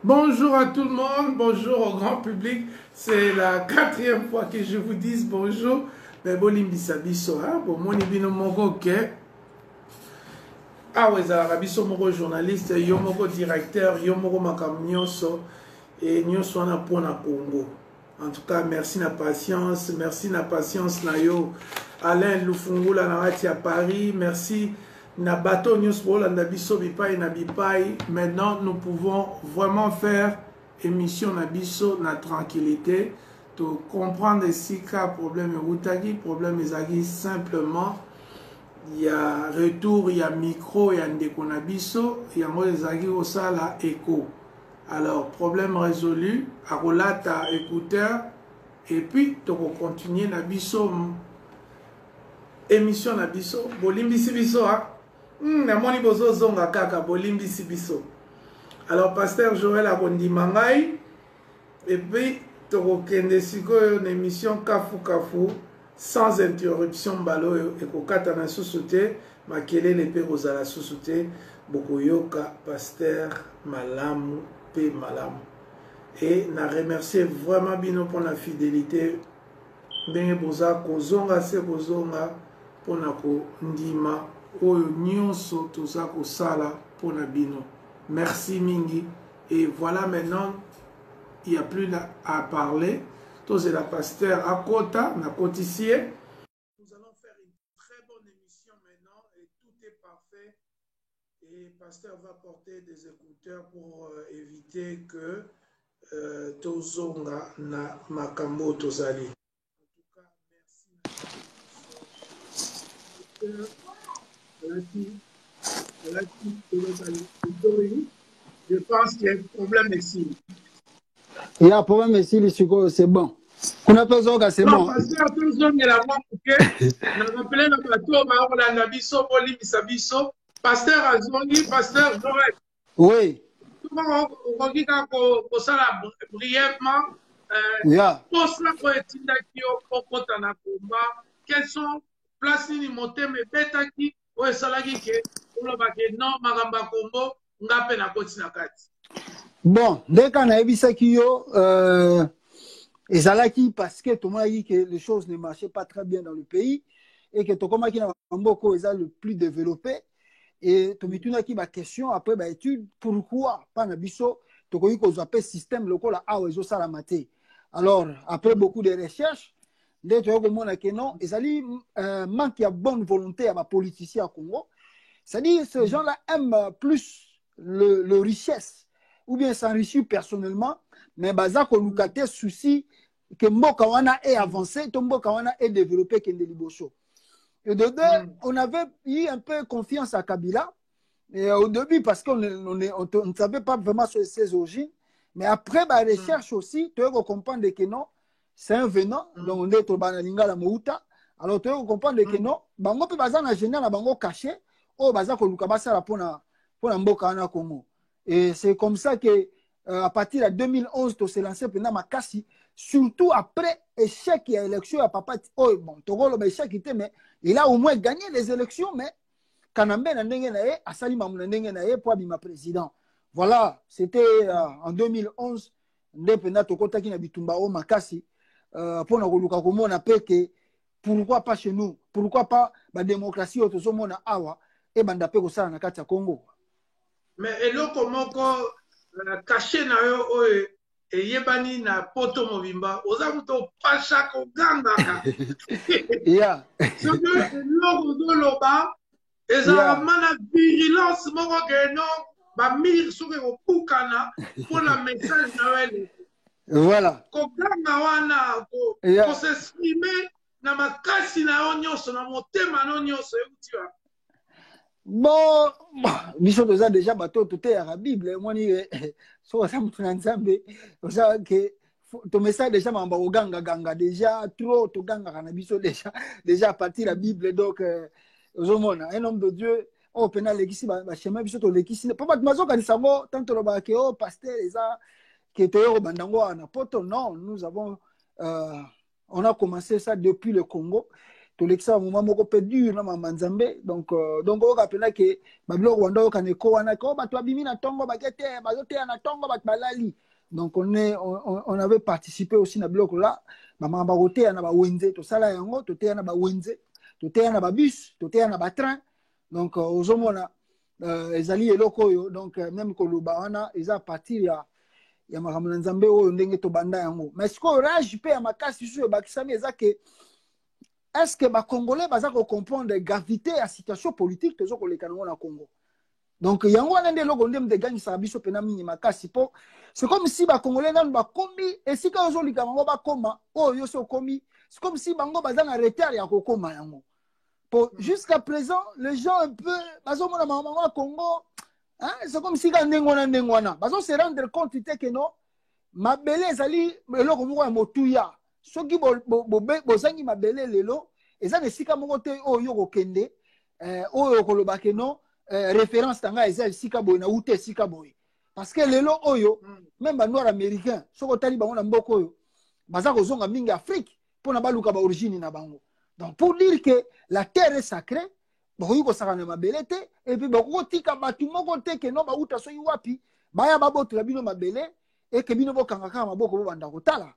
Bonjour à tout le monde, bonjour au grand public. C'est la quatrième fois que je vous dis bonjour. Mais bon, limbisa biso, bon, mon ibino moko ke. Ah ouais, ça biso moko journaliste, yo moko directeur, yo moko makam nyonso et nyonso wana pona Congo. En tout cas, merci na patience na yo. Alain Lufungula na wati à Paris, merci. Na bateau news na biso bipai na bipai. Maintenant, nous pouvons vraiment faire émission na biso na tranquillité. To comprendre ici qu'un problème routagi, problème ezagi simplement. Il y a retour, il y a micro, il y a ndeko na biso, il y a ngo ezagi osala écho. Alors, problème résolu, arolata écouteur, et puis, tu vas continuer na biso, émission na biso, bolimbisi biso, hein? Na moni bozo zonga kaka, bolimbisi biso. Alors, pasteur Joël Abondi Mangai, et puis, tu vas kende siko une émission Kafu Kafu, sans interruption, balo, et kokata na sous-souté, makele lepe rozala sous-souté, bokoyoka, pasteur Malamu, P. Malamu. Et na remercier vraiment bino pour la fidélité. Ndenge boza kozonga se kozonga pona ko ndima oyo nyonso toza kosala pona bino. Merci mingi. Et voilà, maintenant il n'y a plus à parler. Tous la pasteur à Kota, na Cotissier. Nous allons faire une très bonne émission maintenant et tout est parfait. Et pasteur va porter des écouteurs pour éviter que tozonga na makambo tozali. En tout cas, merci. Je pense qu'il y a un problème ici. Il y a un problème ici, c'est bon. On a besoin que c'est bon. Pasteur, pasteur Azongi, pasteur Joël. Oui. Brièvement, quels sont places ni moté mais betaki o esalaki ke olobake non magamba kombo ngape na koti na kati. Bon, dès qu'on a vu ça qui ezalaki parce que tout le monde a dit que les choses ne marchaient pas très bien dans le pays et que tout le monde qui n'a pas le plus développé. Et tu me dis ma question après bah étude pourquoi pas na biso to ko yiko zape système local a ozo sala maté. Alors après beaucoup de recherches dès tu ko mona que non ezali manque de bonne volonté à ma politicien à Congo. C'est-à-dire ces gens-là aiment plus le richesse ou bien s'enrichir personnellement mais baza ko lukate souci que mboka wana est avancé to mboka wana est développé que ndeliboso. Et de deux, on avait eu un peu confiance à Kabila. Et au début, parce qu'on ne savait pas vraiment sur ses origines. Mais après, la recherche aussi, tu dois comprendre que non, c'est un venant. Donc, on est au Banalinga la Mouta. Alors, tu dois comprendre que non, bango pe baza na général, bango caché, oh, baza ko lukabasa la pona mboka na Congo. Et c'est comme ça que, à partir de 2011, tu s'est lancé pendant Makassi. Surtout après échec et élection à papa oh bon Togo le échec était mais il a au moins gagné les élections mais Kanambe na ndenge na ye asali mamu na ndenge na ye pour bima président. Voilà, c'était en 2011 ndependa tokotaki na bitumba o makasi pour na koluka komona peke pourquoi pas chez nous, pourquoi pas la démocratie otozomona awa et banda pe ko sala na kati ya Congo. Mais eloko moko caché na yo et yebani na poto mobimba ozamuto pasha ko ganga yeah so que logo do loba eza mana virulence moko que non ba mir soke ko pukana pour la message na wele voilà ko ganga wana ko s'exprimer na makasi na onyoso na motema na onyoso eutiwa. Bon, biso toza déjà bateau tout est à la Bible moi ni so ça mutu na nzambe oza que ton message déjà mamba oganga ganga déjà trop to ganga na biso déjà à partir la Bible donc ozomona un homme de Dieu au pénal lekisi ba chemin biso to lekisi papa mazo kanisa ngo tant to ba ke o pasteur eza que to bandango na poto non nous avons on a commencé ça depuis le Congo tolekisa moment moko pe dur na manzambe donc on rappelle que babilo Rwanda okaneko wana ko bato abimi na tongo bakete bazote na tongo bat balali donc on avait participé aussi na biloko là mama bakote na ba wenze to sala yango to te na ba wenze to te na ba bus to te na ba train donc ozomona ezali eloko yo donc même koloba wana eza partir ya makambo na nzambe oyo ndenge to banda yango mais ce qu'on rage pe ya makasi sur bakisami eza que est-ce que ba congolais baza ko comprendre gravité ya situation politique tozo ko lekana na Congo donc yango wana nde loko ndem de gangi sa biso pena mingi makasi po c'est comme si ba congolais nanu ba komi esika ozo lika bango ba koma oyo so komi c'est comme si bango baza na retard ya ko koma yango po jusqu'à présent les gens un peu bazo mona bango Congo hein c'est comme si ka ndengona bazo se rendre compte que non mabele ezali eloko moko ya motuya soki bozangi mabele lelo eza na esika moko te oyo kokende oyo koloba ke non référence tanga eza esika boye na ute esika boye parce que lelo oyo même ba noir américain soko tali bango na mboka oyo baza kozonga mingi Afrique pona baluka ba origine na bango donc pour dire que la terre est sacrée boyi ko sakana mabele te et puis bako tika batu moko te ke non ba uta soyi wapi baya baboto la bino mabele et que bino bokanga kama maboko bo banda kotala.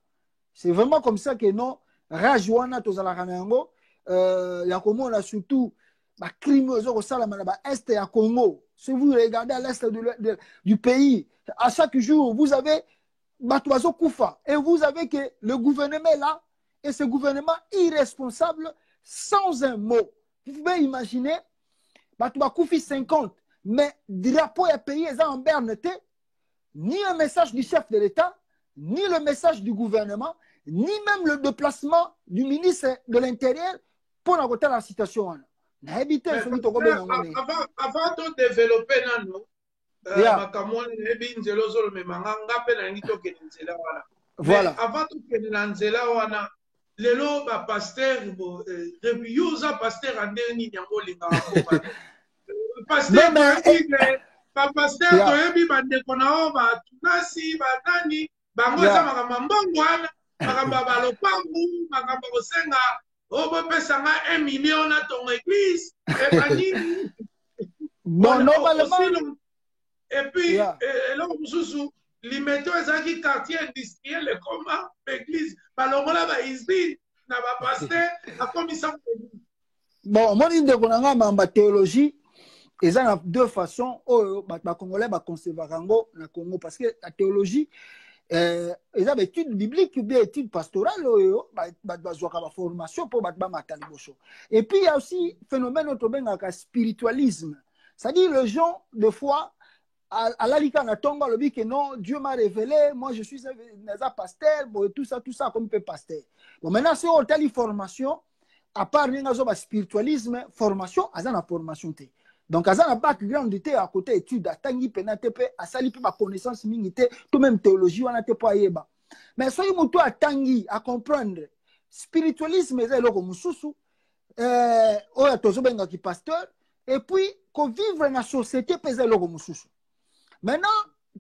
C'est vraiment comme ça que non rajouana tozalaka na yango ya komona surtout ba crime au salama na est ya Congo. Si vous regardez à l'est du pays, à chaque jour vous avez Batuazo Koufa et vous avez que le gouvernement est là et ce gouvernement irresponsable sans un mot. Vous pouvez imaginer Batuazo Koufi 50 mais drapeau est payé en berne ni un message du chef de l'État ni le message du gouvernement ni même le déplacement du ministre de l'Intérieur pour raconter la situation. Avant de développer, voilà. Avant de lelo ba pasteur refusa pasteur andeni nyango linga pasteur ba pasteur toyebi bande kona ba tunasi ba nani bango za makamba mbongo wana makamba balopangu makamba kosenga obo pesanga 1 million na ton église et banini bon normalement et puis là mususu limeto ezaki quartier industriel comme l'église balongola ba isbi na ba pasteur akomisa bon moi inde konanga mamba théologie eza na deux façons oyo ba congolais ba conserver rango na Congo parce que la théologie eza ba étude biblique ou bien étude pastorale oyo ba zwaka ba formation pour ba matali boso et puis il y a aussi phénomène autobengaka spiritualisme c'est-à-dire les gens de foi à la lika na tonga lobi que non Dieu m'a révélé moi je suis un pasteur bon tout ça comme peu pasteur bon maintenant si on telle formation à part ningazo ba spiritualisme formation azana formation te donc azana background te à côté étude atangi penate pe asali pe ba connaissance mingi te tout même théologie wana te po ayeba mais soki mutu atangi à comprendre spiritualisme eza eloko mususu oya tozo benga ki pasteur et puis ko vivre na société pe eza eloko mususu. Maintenant,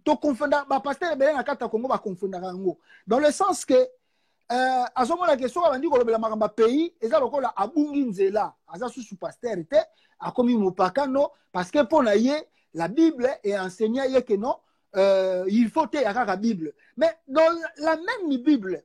tu confonds ba pasteur belé na kata Congo ba confondre ngo dans le sens que azomo la question ba ndi ko lobela makamba pays eza lokola abungi nzela aza sous pasteur te akomi mopakano parce que pour naie la Bible est enseignée que non il faut te yakaka Bible mais dans la même Bible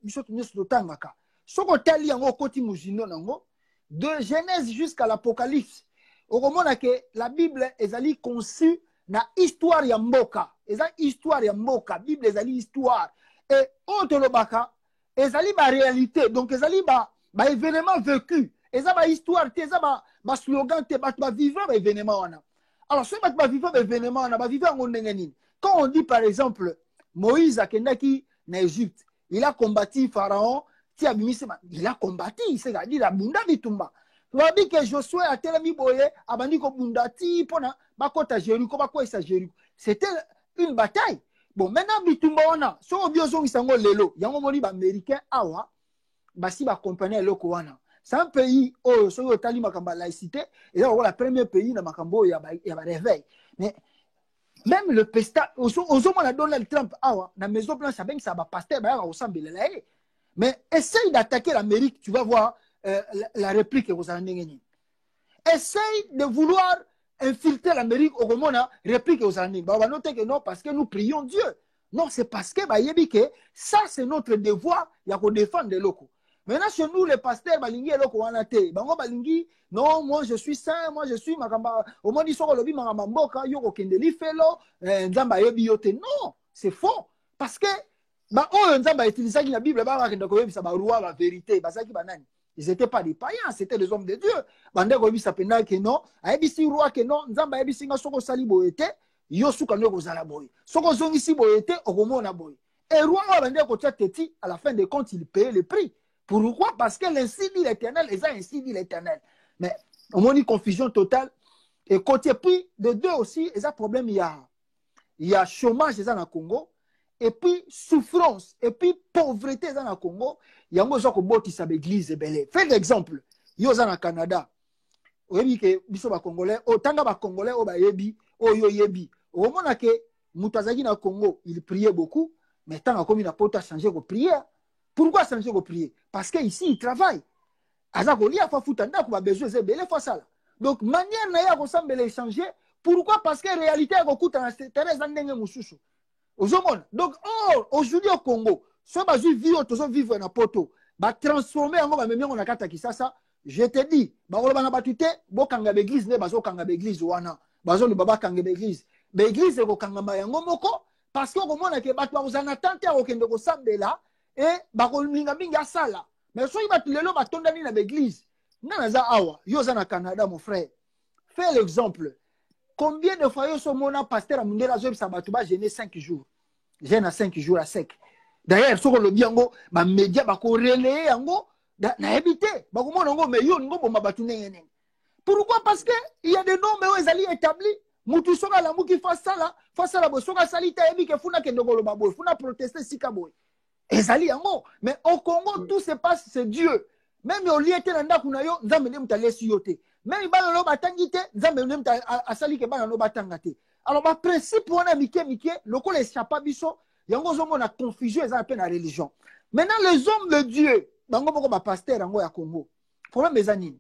biso tunyeso totangaka soko tali yango koti mujino nango de Genèse jusqu'à l'Apocalypse okomona que la Bible ezali conçue na histoire ya mboka eza histoire ya mboka Bible ezali histoire et autre lobaka ezali ba réalité donc ezali ba événement vécu eza ba histoire te eza ba slogan te ba vivre ba événement wana alors ce ba vivre ba événement wana ba vivre ngo ndenge nini quand on dit par exemple Moïse akendaki na Égypte il a combattu Pharaon ti abimisema il a combattu c'est-à-dire abunda bitumba Wabi que Josué a telemi boye abandi ko bundati pona bakota Jéricho bakwesa Jéricho c'était une bataille bon maintenant bitumba wana so biozongi sango lelo yango moni ba américain awa basi ba compagnie loko wana c'est un pays oh so yotali makamba laïcité et là le premier pays na makambo ya ba réveil mais même le pesta ozo mona Donald Trump awa na Maison Blanche avec ça ba pasteur ba ressemble là mais essaye d'attaquer l'Amérique tu vas voir la réplique aux Aningeni. Essaye de vouloir infiltrer l'Amérique au moment réplique aux Aningeni. On va noter que non, parce que nous prions Dieu. Non, c'est parce que ça, c'est notre devoir, il y a qu'on défendre les locaux. Maintenant, chez nous, les pasteurs, balingi loko wanate. Bango balingi, non, moi je suis saint, moi je suis makamba. Au moins, ils sont lobby makamamboka, yoko kendeli felo, nzamba yebi yote. Non, c'est faux. Parce que, nzamba utilisait la Bible, la vérité, ils n'étaient pas des païens, c'était des hommes de Dieu. Bande koyebi sapenda que non, ayebisi roi que non, nzamba yebisi nga soko sali boyete. Yosuka ne kozala boy. Soko zongisi boyete okomona boy. Et roi bande kotia teti à la fin des comptes il payait le prix. Pourquoi? Parce que l'ainsi dit l'Éternel, les a ainsi dit l'Éternel. Mais on a une confusion totale. Et côté puis de deux aussi, il y a un problème, il y a chômage dans le Congo, et puis souffrance, et puis pauvreté dans le Congo. Il y a un gens qui ont l'église belé. Fais l'exemple. Il y a au Canada. Vous voyez que les Congolais, autant que les Congolais, au moment que Moutazaki dans le Congo, il priait beaucoup, mais tant que il n'a pas changé de prière. Pourquoi changer de prière? Parce qu'ici, il travaille. Donc, manière n'a pas de changer. Pourquoi? Parce que la réalité est que donc, aujourd'hui au Congo, si on vivre vivre dans poto, transformer en je te dis, l'église l'église parce que et mais si tu as l'église, na Canada, mon frère. Fais l'exemple. Combien de fois un pasteur a mundela a gêné 5 jours? Gêne à 5 jours à sec. D'ailleurs, si on le dit, les médias vont relayer, na habité. Pourquoi? Parce qu'il y a des noms mais ils établis. Mutu soka la muki face à la soka salita ebi ke funa ke ndogolo baboy, funa protester sikaboy. Ezali yango, mais au Congo tout se passe, c'est Dieu. Même au lieu de nda kuna yo, nzambe ne mtalesi yote. Même bana no batangite, nzambe ne mta asali ke bana no batangate. Alors ba principe on a mike loko les chapa biso, yango zo mona confusion ezala pe na religion. Maintenant les hommes de Dieu, bango boko ba pasteur yango ya Congo. Problème ezani.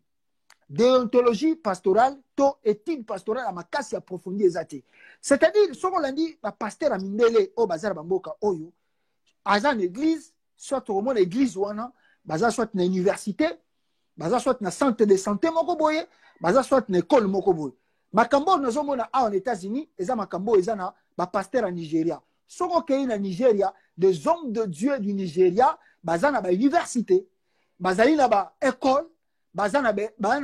Déontologie pastorale, to étude pastorale à ma casse approfondie ezate. C'est-à-dire, ce qu'on a dit, la pasteur a mindele au bazar bamboka oyo, à l'église, soit au moins l'église ou bazar soit une université, bazar soit un centre de santé moko boye, bazar soit une école moko boye. Makambo nous sommes en États-Unis, et ça makambo ezana ba pasteur en Nigeria. Ce qu'on a en Nigeria, des hommes de Dieu du Nigeria, bazar na ba université, bazar na ba école. Bazana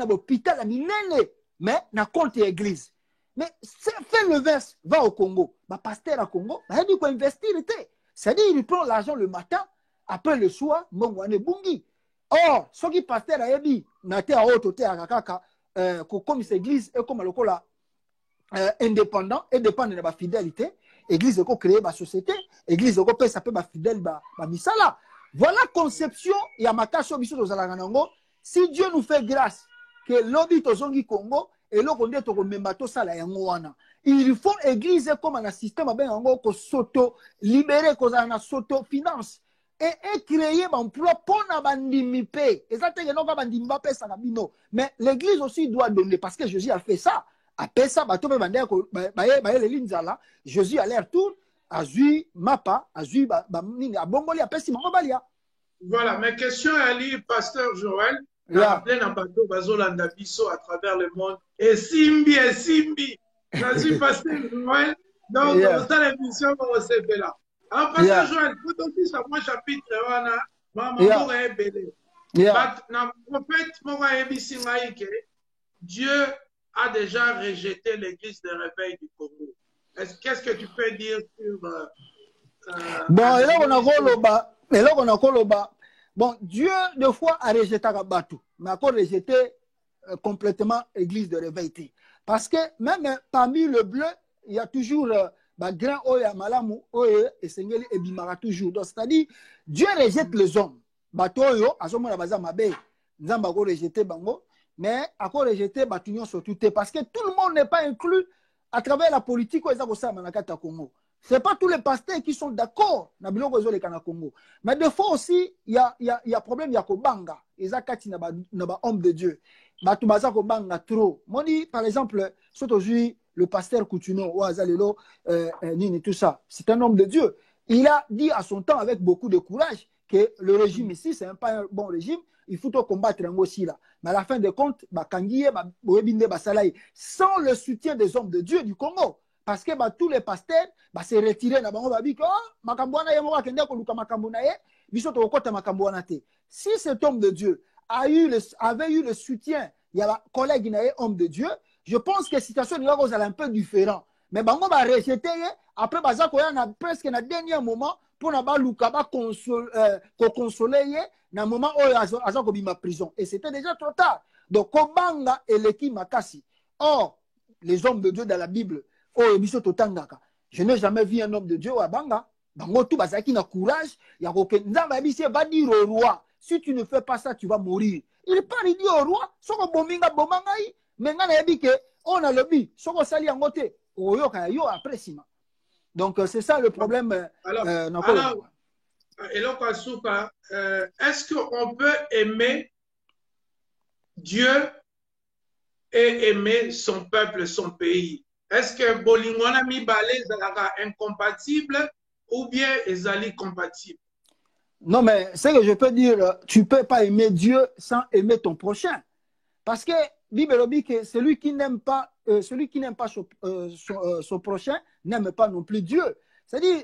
hôpital à minene mais na compte église mais fait le verse va au Congo ba pasteur à Congo ba dit quoi investir c'est-à-dire il prend l'argent le matin après le soir mbongwane bungi or ce qui pasteur a dit na te a auto te a kaka comme cette église et comme lokola indépendant et dépend de la fidélité église ko créer ba société église ko peut ça peut ba fidèle ba misala voilà conception ya makaso biso tozalanga nango. Si Dieu nous fait grâce que l'obit au Zongi Congo et l'autre to membato sala yango wana, il faut église comme un système ben yango ko s'auto libérer ko na s'auto finance et créer un emploi pour na bandimi pe. Exactement non ka bandimi ba pesa na bino. Mais l'église aussi doit donner parce que Jésus a fait ça. Après ça bato be bandé ko ba les lignes là, Jésus a l'air tout azui mapa azui ba nini abongoli apesi mango balia. Voilà, mes questions à lui, pasteur Joël. La pleine ambato bazolanda biso à travers le monde. Et Simbi. Je suis pasteur Joël. Donc, dans l'émission, on se fait là. Alors, pasteur Joël, faut aussi savoir chapitre, maman est belé. Le prophète Dieu a déjà rejeté l'église de réveil du Congo. Qu'est-ce que tu peux dire sur... bon, et là, on a Koloba. Bon, Dieu, deux fois, a rejeté Rabatou, mais a rejeté complètement l'église de réveil. Parce que même parmi le bleu, il y a toujours grand Oya Malamu, Oye et Sengeli et Bimara toujours. Donc, c'est-à-dire, Dieu rejette les hommes. Batoyo, à ce moment-là, Bazamabe, Nzamba a rejeté Bango, mais a rejeté Batunion sur tout. Parce que tout le monde n'est pas inclus à travers la politique où ils ont Congo. Ce n'est pas tous les pasteurs qui sont d'accord dans le Congo. Mais des fois aussi, il y a problème, il y a Kobanga. Et ça, il y a homme de Dieu. Matubaza Kobanga trop. Moi, par exemple, aujourd'hui, le pasteur Coutuno, Ouazalelo, Nini, tout ça, c'est un homme de Dieu. Il a dit à son temps, avec beaucoup de courage, que le régime ici, ce n'est pas un bon régime. Il faut combattre aussi là. Mais à la fin des comptes, sans le soutien des hommes de Dieu du Congo, parce que tous les pasteurs se retirent si cet homme de Dieu avait eu le soutien, il y a un collègue homme de Dieu, je pense que la situation est un peu différente. Mais bango va rejeter après presque na dernier moment pour na baluka ba consoler na moment où azako bima prison et c'était déjà trop tard. Donc Kobanga et l'équipe Makasi. Or les hommes de Dieu dans la Bible, je n'ai jamais vu un homme de Dieu à Banga. Bango tout bazaki na courage, ya koke nzamba bisi va dire au roi, si tu ne fais pas ça tu vas mourir. Il part il dit au roi, soko bominga bomangai, menga na yebi ke on a le bi, soko sali angote. Donc, c'est ça le problème. Alors, est-ce qu'on peut aimer Dieu et aimer son peuple, son pays? Est-ce que Bolingwana Mibale est incompatible ou bien est compatible? Non, mais c'est que je peux dire, tu ne peux pas aimer Dieu sans aimer ton prochain. Parce que Bible dit que celui qui n'aime pas son prochain n'aime pas non plus Dieu. C'est-à-dire,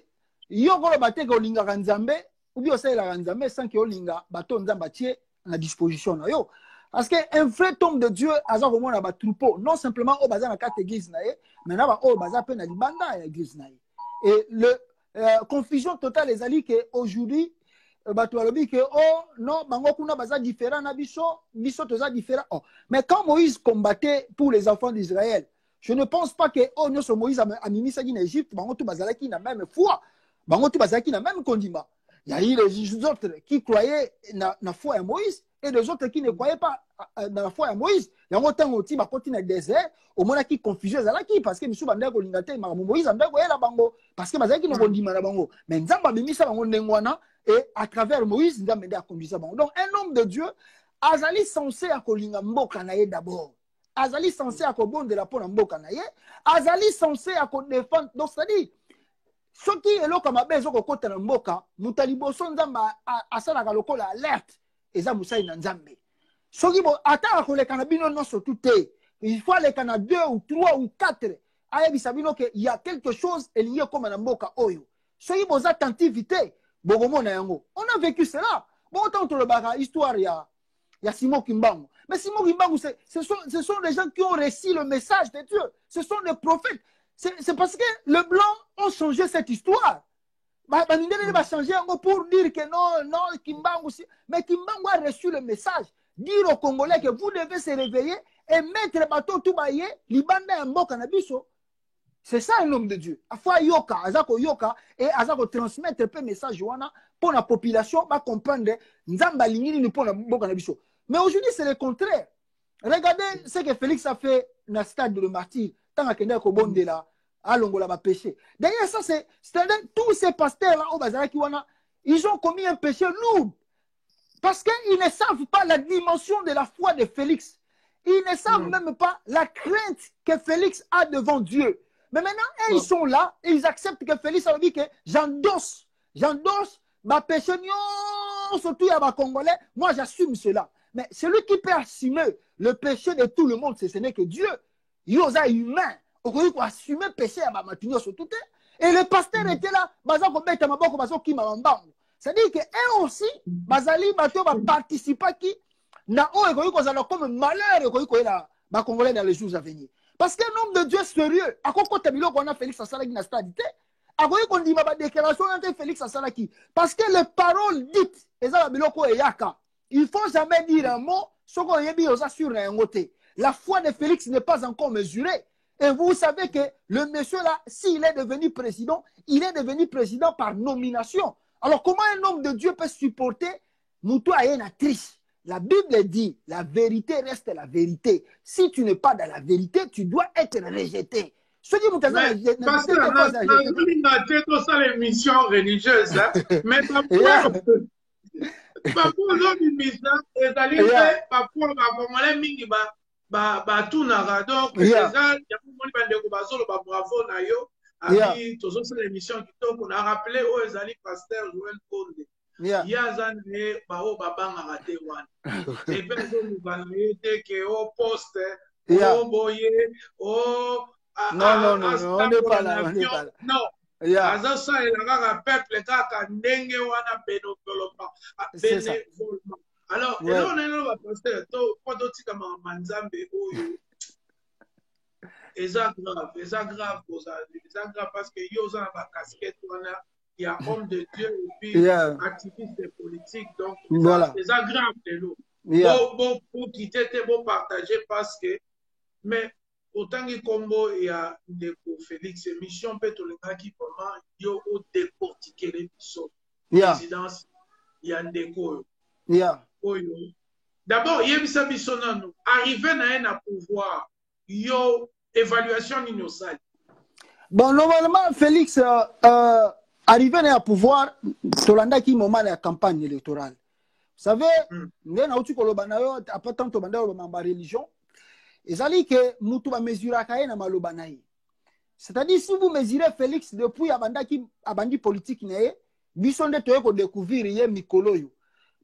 yoko bate ko linga kanzambe, ou bien ça la kanzambe sans que linga bato nzamba tie à disposition na yo. Parce que un vrai homme de Dieu aza ko mona ba troupeau, non simplement au bazar na carte église na ye, mais na ba au bazar pe na libanda ya église na ye. Et le confusion totale les alliés que aujourd'hui oh non, bango kuna baza différent na biso toza différent. Oh. Mais quand Moïse combattait pour les enfants d'Israël, je ne pense pas que oh non, Moïse a mis ça en Égypte, bango tout bazala qui n'a même foi, bango tout bazala qui n'a même condiment. Il y a eu les autres qui croyaient na foi à Moïse et les autres qui ne croyaient pas dans la foi à Moïse. Il y a un temps où il continue le désert, au moins qui confusion zalaki parce que monsieur banda ko lingate Moïse anda ko yela bango parce que bazala qui ne condiment na bango. Mais nzamba bimisa bango ndengwana. Et à travers Moïse, donc un homme de Dieu, Azali censé à Kolinga Mboka naye d'abord. Azali censé à Kobon de la Pona Mboka naye. Azali censé à défendre. Donc c'est-à-dire, ce qui est là comme abezo ko kota na Mboka, mutalibo son nzamba asala ka lokola alerte. Eza musai na nzambe. Ce qui bo ata ko le kanabino non surtout te. Il faut les kana 2 ou 3 ou 4. Ayabi sabino que il y a quelque chose lié comme na Mboka oyo. Ce qui bo attentivité. On a vécu cela. Bon, autant que le baga, histoire, il y a Simon Kimbangu. Mais Simon Kimbangu, ce sont des gens qui ont réussi le message de Dieu. Ce sont des prophètes. C'est parce que les Blancs ont changé cette histoire. Il va changer pour dire que non, Kimbangu. Mais Kimbangu a reçu le message. Dire aux Congolais que vous devez se réveiller et mettre le bateau tout baillé, l'Ibanda et Mboka Nabiso. C'est ça un homme de Dieu. Afwa yoka, azako yoka et azako transmettre un message pour la population va comprendre nzamba lingini pour la boka na biso. Mais aujourd'hui c'est le contraire. Regardez ce que Félix a fait dans le stade de martyr tant que kende ko bonde là à longola ba péché. D'ailleurs ça c'est-à-dire tous ces pasteurs là au bazaraki wana, ils ont commis un péché lourd parce qu'ils ne savent pas la dimension de la foi de Félix. Ils ne savent même pas la crainte que Félix a devant Dieu. Mais maintenant, ils sont là et ils acceptent que Félix a dit que j'endosse ma péché, surtout à ma Congolais, moi j'assume cela. Mais celui qui peut assumer le péché de tout le monde, ce n'est que Dieu. Il y a humain. On peut assumer le péché à ma matinée surtout. Et le pasteur était là, c'est-à-dire qu'eux aussi, Bazali Bato va participer qui n'a comme malheur et Congolais dans les jours à venir. Parce qu'un homme de Dieu sérieux, à quoi qu'on a Félix Assalaki na stadité, à quoi qu'on dit ma déclaration entre Félix Assalaki, parce que les paroles dites, il ne faut jamais dire un mot, ce qu'on a dit aux assurés un côté. La foi de Félix n'est pas encore mesurée. Et vous savez que le monsieur là, s'il est devenu président, il est devenu président par nomination. Alors comment un homme de Dieu peut supporter nous toi et une actrice? La Bible dit, la vérité reste la vérité. Si tu n'es pas dans la vérité, tu dois être rejeté. Ce qui Mais parce que dans ça l'émission religieuse, mais parfois l'émission est allée faire parfois les mingi tout nara donc déjà il y a beaucoup de bande bazolo bravo na yo ami toujours c'est l'émission qui tombe on a rappelé aux ezali pasteur Joël Konde ya zane ba o babanga raté wan et puis nous allons dire que au poste au boyer au non, on n'est pas là. Non. Aza ça il a un peuple kaka ndenge wana bénévolement. Alors, et là on est là pasteur to poto tika manzambe oyo. Eza grave parce que yo za ba casquette wana il y a homme de Dieu et puis activiste politique donc voilà. Eza grave de l'eau. Bon pour quitter bon partager parce que mais autant que combo il y a des Félix émission peut tout le cas qui comment yo au décortiquer les bisous présidence il y a des co d'abord il y a bisa bisonano arriver na pouvoir yo évaluation innocente bon normalement Félix arriver na pouvoir tolanda ki moment la campagne électorale vous savez ngena uti koloba na yo après tant to banda lo mamba religion ezali que mutu ba mesura kaye na maloba na ye. C'est-à-dire si vous mesurez Félix depuis abandi politique na ye, biso nde toye ko découvrir ye mikolo yo.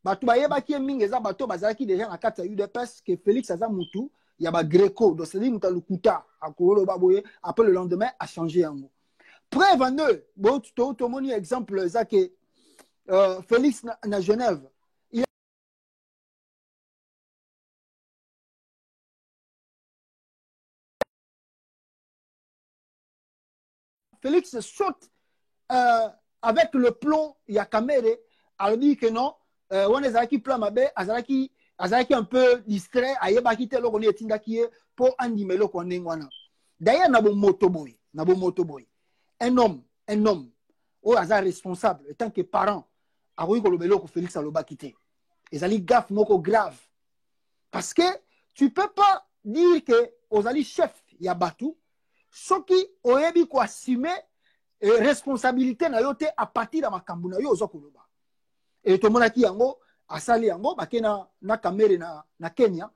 Batu ba yeba ki mingi eza bato bazalaki déjà na kata UDPS que Félix aza mutu ya ba Greco donc c'est-à-dire muta lukuta akolo baboye après le lendemain a changé yango. Preuve en eux, bon to moni exemple eza que Félix na Genève Félix saute avec le plomb, il y a Kamere, elle dit que non, on est avec plan mabe, azaki un peu distrait, ayeba ki telo ko etinda ki pour animer le ko ndengwana. D'ailleurs na bo motoboy. Un homme, oh azar responsable en tant que parent, a ko lobelo ko Félix aloba kité. Ezali gaffe moko grave. Parce que tu peux pas dire que ozali chef ya batu ce qui oyebi ko assumer responsabilité na yote à partir de makambu na yo ozokoloba et to mona ki yango asali yango bakena na kamera na Kenya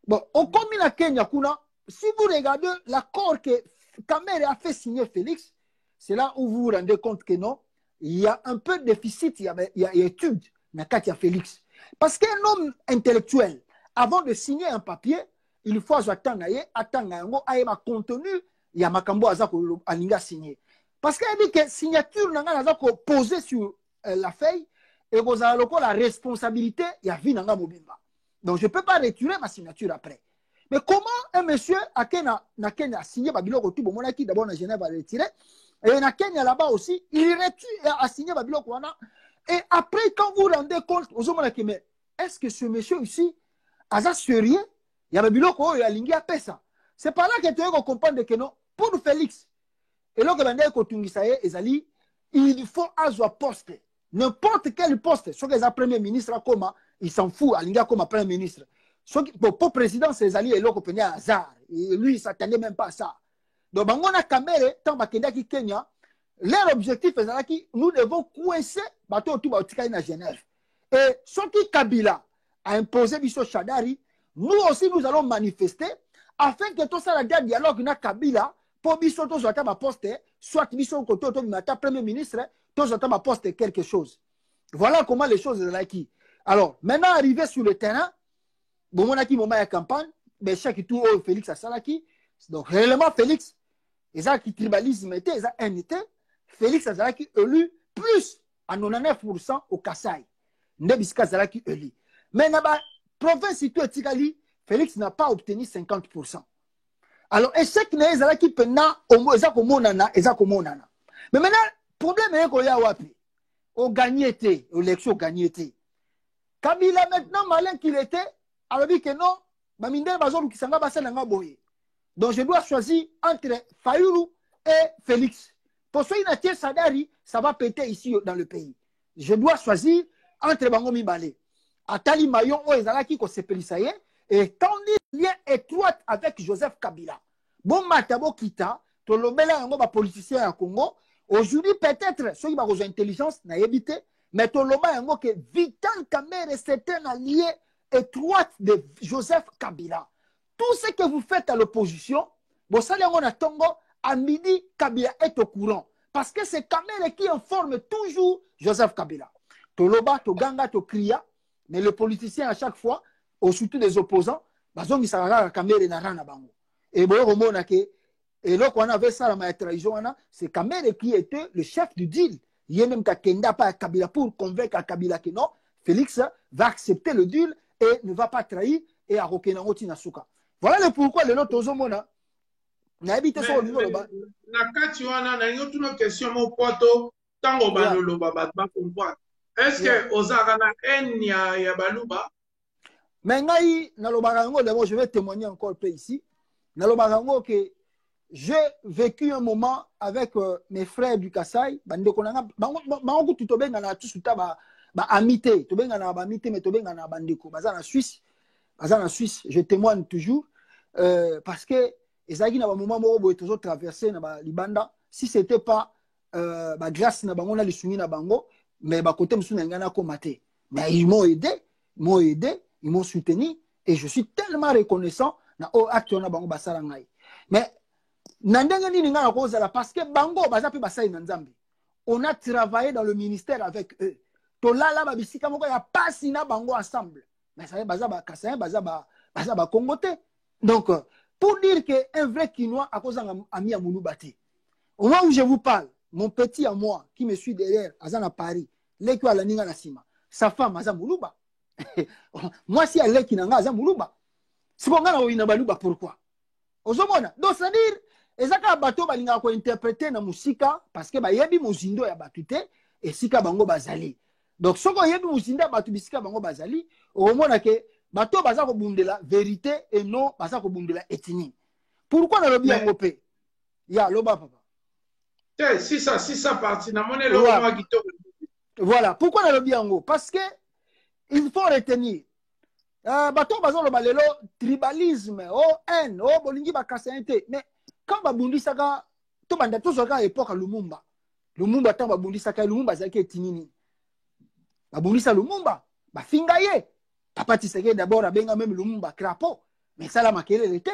bon on comme na Kenya kuna si vous regardez l'accord que Kamere a fait signer Félix c'est là où vous vous rendez compte que non il y a un peu de déficit il y a étude na Katia Félix parce qu'un homme intellectuel avant de signer un papier il faut attendre yango ayeba contenu il y a makambo azako alinga signé parce qu'il dit que signature nanga azako posé sur la feuille et vous avez la responsabilité il y a vie nanga mobimba donc je peux pas retirer ma signature après mais comment un monsieur à Kenya na Kenya a signé babiloko tout bon monaki d'abord na Genève a retiré et na Kenya là-bas aussi il retire a signé babiloko wana et après quand vous rendez compte aux hommes mais est-ce que ce monsieur ici aza sérieux il y a babiloko il a lingi a pesa c'est pas là que tu vas comprendre que non pour Félix et là que il faut avoir poste n'importe quel poste soit que premier ministre comme il s'en fout alinga comme premier ministre soit pour président c'est Ezali et là que hasard et lui il s'attendait même pas à ça donc bangona Kamere tant bakenda ki Kenya leur objectif est que nous devons coincer bateau tout batika na Genève et ce qui Kabila a imposé biso Shadari nous aussi nous allons manifester afin que tout ça la dialogue na Kabila pour biso to zota ba poste soit biso ko to mata premier ministre to zota ba poste quelque chose voilà comment les choses là qui alors maintenant arrivé sur le terrain bon on a qui moment ya campagne mais chaque tour Félix a salaki donc réellement Félix ça qui tribalisme était ça NT Félix a salaki élu plus à 99% au Kassai Ndebiska salaki élu mais na ba province tout etikali Félix n'a pas obtenu 50%. Alors, échec n'est pas qui peut na monana. Mais maintenant, le problème est qu'il y a wapi. Au gagné, l'élection gagné. Kabila maintenant, malin qu'il était, alors dit que non, Mamindel Bazon qui s'en va passer dans boye. Donc, je dois choisir entre Fayoulou et Félix. Pour ceux qui n'ont Sadari, ça va péter ici dans le pays. Je dois choisir entre Bangomi Balé. Atali Mayon, Oezalaki, ko sepelisaye. Et tandis lien étroit avec Joseph Kabila. Bon matabo kita, tolobela yango ba politiciens à Congo. Aujourd'hui peut-être ceux qui ont intelligence na yebité, mais toloba yango que Vital Kamerhe c'est un allié étroit de Joseph Kabila. Tout ce que vous faites à l'opposition, bon ça yango na tongo à midi Kabila est au courant parce que c'est Kamerhe qui informe toujours Joseph Kabila. Toloba to ganga to kriya, mais le politicien à chaque fois au surtout des opposants bazongi sakaka Kamerhe na rana bango. Et bon romona ke et là, quand on avait ça, la trahison, c'est Kamerhe qui était le chef du deal. Il y a même Kenda pas à Kabila pour convaincre à Kabila que non, Félix va accepter le deal et ne va pas trahir et à Rokenangoti Nasuka. Voilà le pourquoi le lot aux hommes. Na habité ça au niveau là-bas. Na katiwana na une autre question mon poteau tango balolo baba ba comprendre. Est-ce que ozaka na enya ya baluba? Mais ngai na lobarango d'abord je vais témoigner encore peu ici. Na lobarango que j'ai vécu un moment avec mes frères du Kasaï. Bango tu tobenga na tusuta ba amité, tobenga na ba amité mais tobenga na bandeko. Baza na Suisse, je témoigne toujours parce que ezaki na ba moment moko boye toujours traverser na ba libanda. Si c'était pas ba grâce na bango na lisungi na bango, mais ba côté musu na ngana ko maté. Mais ils m'ont aidé, ils m'ont soutenu et je suis tellement reconnaissant na o acte na bango basala ngai. Mais parce que bango baza pe basai na nzambe. On a travaillé dans le ministère avec eux. Tolala ba bisika moko ya pasi na bango ensemble. Mais ça baza ba Kassaïen baza ba Congoté. Donc pour dire que un vrai Kinois a cause ami à Mouloubate. Au moment où je vous parle, mon petit à moi qui me suit derrière azana Paris, leki ala ninga na sima. Sa femme aza Moulouba. Moi si elle qui nanga aza Moulouba. C'est bon ngana oina baluba pourquoi? Ozomona. Donc c'est à dire ezaka bato balinga ko interpréter na musika parce que ba yebi muzindo ya batute et sika bango bazali. Donc soko yebi muzindo ya batu bisika bango bazali, au mona ke bato baza ko bundela vérité et non baza ko bundela ethnie. Pourquoi na lobi yango pe? Ya loba papa. Si ça parti na monnaie lo moi qui Voilà, pourquoi na lobi yango? Parce que il faut retenir bato baza lo balelo tribalisme, haine, bolingi ba kasainte, mais quand babundisaka to banda to soka époque Lumumba tant babundisaka Lumumba zaki etinini babundisa Lumumba bafinga ye papa Tshisekedi d'abord abenga même Lumumba crapaud mais ça la makelele te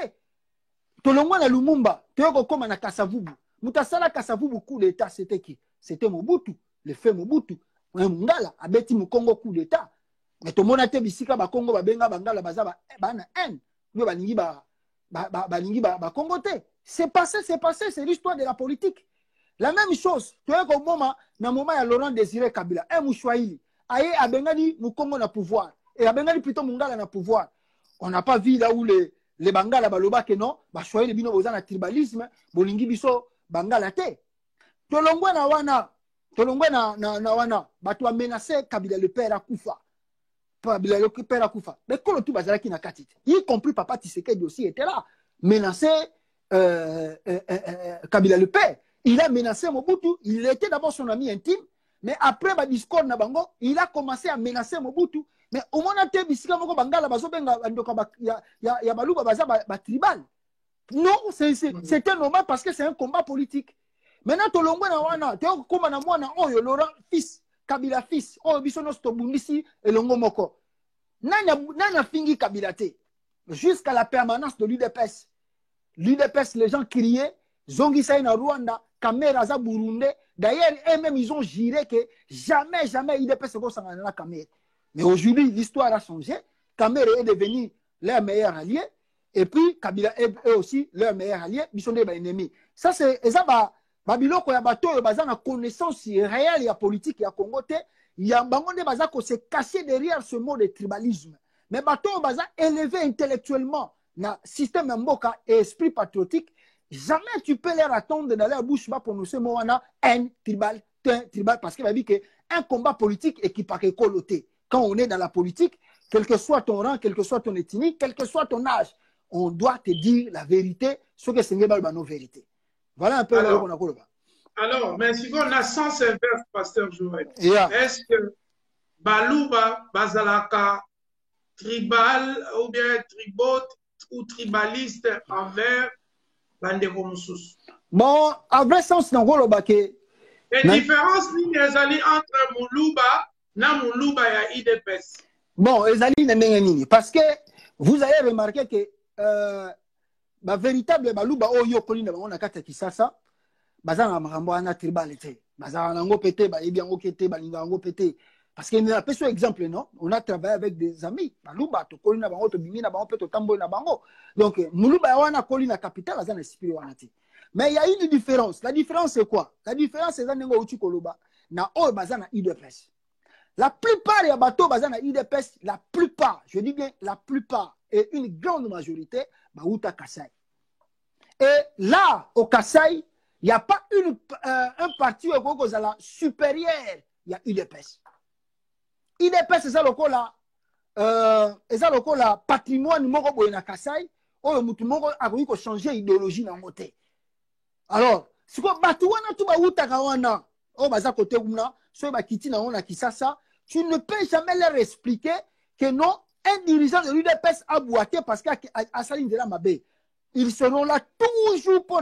to longwa na Lumumba to koma na Kasavubu mutasala Kasavubu coup d'état c'était qui? C'était Mobutu, le fait Mobutu Ngala abeti mu Congo coup d'état mais to mona te bisika ba Congo babenga bangala baza ba na haine yo balingi ba Congo te. C'est passé, c'est l'histoire de la politique. La même chose, tu vois qu'au moment, dans le moment, il y a Laurent Désiré Kabila, un Mouchouaïli, aïe, a Bengali, Moukongo na pouvoir, et a Bengali plutôt Mungala na pouvoir. On n'a pas vu là où les Bangala baloba que non, bah Chouaïli bino bozan na tribalisme, bolingi biso Bangala te. Tolongwe na wana, bah tu as menacé Kabila le père à Koufa. Kabila le père à Koufa. Mais quand tout bazala qui n'a qu'à titre, y compris Papa Tshisekedi aussi était là, menacé. Kabila le père, il a menacé Mobutu, il était d'abord son ami intime, mais après le discours Nabango, il a commencé à menacer Mobutu. Mais au moment où bisika moko bangala bazobenga ndoka ya baluba baza ba tribal. Non, c'était normal parce que c'est un combat politique. Maintenant tolongwe na wana, teo koma na mwana oyo Laurent fils, Kabila fils, oyo biso no stobundisi elongo moko. Nana fingi Kabila te jusqu'à la permanence de l'UDPS. L'UDPS, les gens criaient, Zongi Saïna Rwanda, Kamera za Burundi. D'ailleurs, eux-mêmes, ils ont juré que jamais l'UDPS ne va s'en aller à Kamera. Mais aujourd'hui, l'histoire a changé. Kamera est devenu leur meilleur allié. Et puis, Kabila est aussi leur meilleur allié. Ils sont des ennemis. Ça, c'est ça. Babylone, il y a bateau, il y a connaissance réelle, il y a politique, il y a Congo. Il y a Bangonde Baza qui s'est caché derrière ce mot de tribalisme. Mais bateau, Baza élevé intellectuellement. Na système mboka et esprit patriotique, jamais tu peux leur attendre dans leur bouche pour prononcer le mot haine tribal parce qu'il va dire qu'un combat politique est qui par coloté. Quand on est dans la politique, quel que soit ton rang, quel que soit ton ethnie, quel que soit ton âge, on doit te dire la vérité, ce que c'est nos vérités. Voilà un peu là qu'on a quoi. Alors, mais si on a sens inverse, pasteur Joël, est-ce que Balouba, Bazalaka, tribal ou bien tribal ou tribaliste envers Bandeko Moussous? Bon, à vrai sens, dans le baquet. Et différence ni ezali entre Muluba na Muluba ya IDPS. Bon, ezali nini parce que vous avez remarqué que ba véritable baluba oyo koli na bango na kata Kisasa bazana makambo ana tribalité. Bazana ngo pété ba ebi ngo kété ba linga ngo pété parce que na peso exemple non, on a travaillé avec des amis baluba to koli na bango to bimi na bango pe to tambo na bango. Donc Muluba wana koli na capitale azana esprit wana ti. Mais il y a une différence. La différence c'est quoi? La différence c'est ngo uchi koloba na o bazana IDPS. La plupart des bateaux basés dans l'IDPS, la plupart, je dis bien la plupart, et une grande majorité, Baouta Kassai. Et là, au Kassai, il n'y a pas un parti supérieur, il y a IDPS. IDPS, c'est ça le patrimoine de la Kassai, où le a changé l'idéologie dans le côté. Alors, si vous avez tout Baouta Kawana, au Baza côté Oumna, soit Bakiti na Kisasa, tu ne peux jamais leur expliquer que non, un dirigeant de l'UDPS a boité parce qu'à Saline de la Mabé, ils seront là toujours pour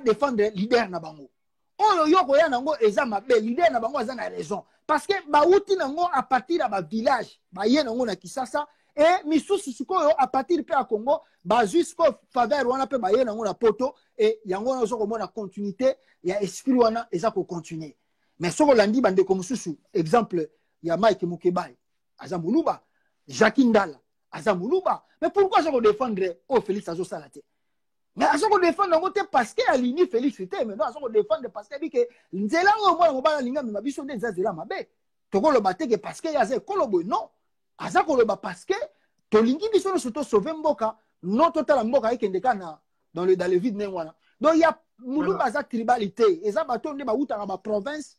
défendre le leader Nabango. On yoko ya nango eza Mabé, leader Nabango a raison. Parce que Baouti nango à partir de village, Baye nango na Kisasa, et Misusu Sukoyo à partir de Congo, jusqu'au faveur wana pe Baye nango na poto, et yango na zoko na continuité, il y a esprit wana eza ko continuer. Mais ce qu'on l'a dit, bande comme Soussou, exemple, il y a Mike Mukebai, Azamoulouba, Jacques Ndala, Azamoulouba. Mais pourquoi je vais défendre Félix Azo Salate? Mais je vais défendre parce qu'il y a l'ini Félix, mais non, je vais défendre parce qu'il y a Nzela ou moi, on va linga, mais ma biso de Zazela Mabe. Toko le batte parce qu'il y a Kolobo, non. Azako le parce que Tolingi biso nous sauver Mboka, non total Mboka et Kendekana dans le vide Néwana. Donc il y a Moulouba za tribalité, et ça bateau de Baouta dans ma province.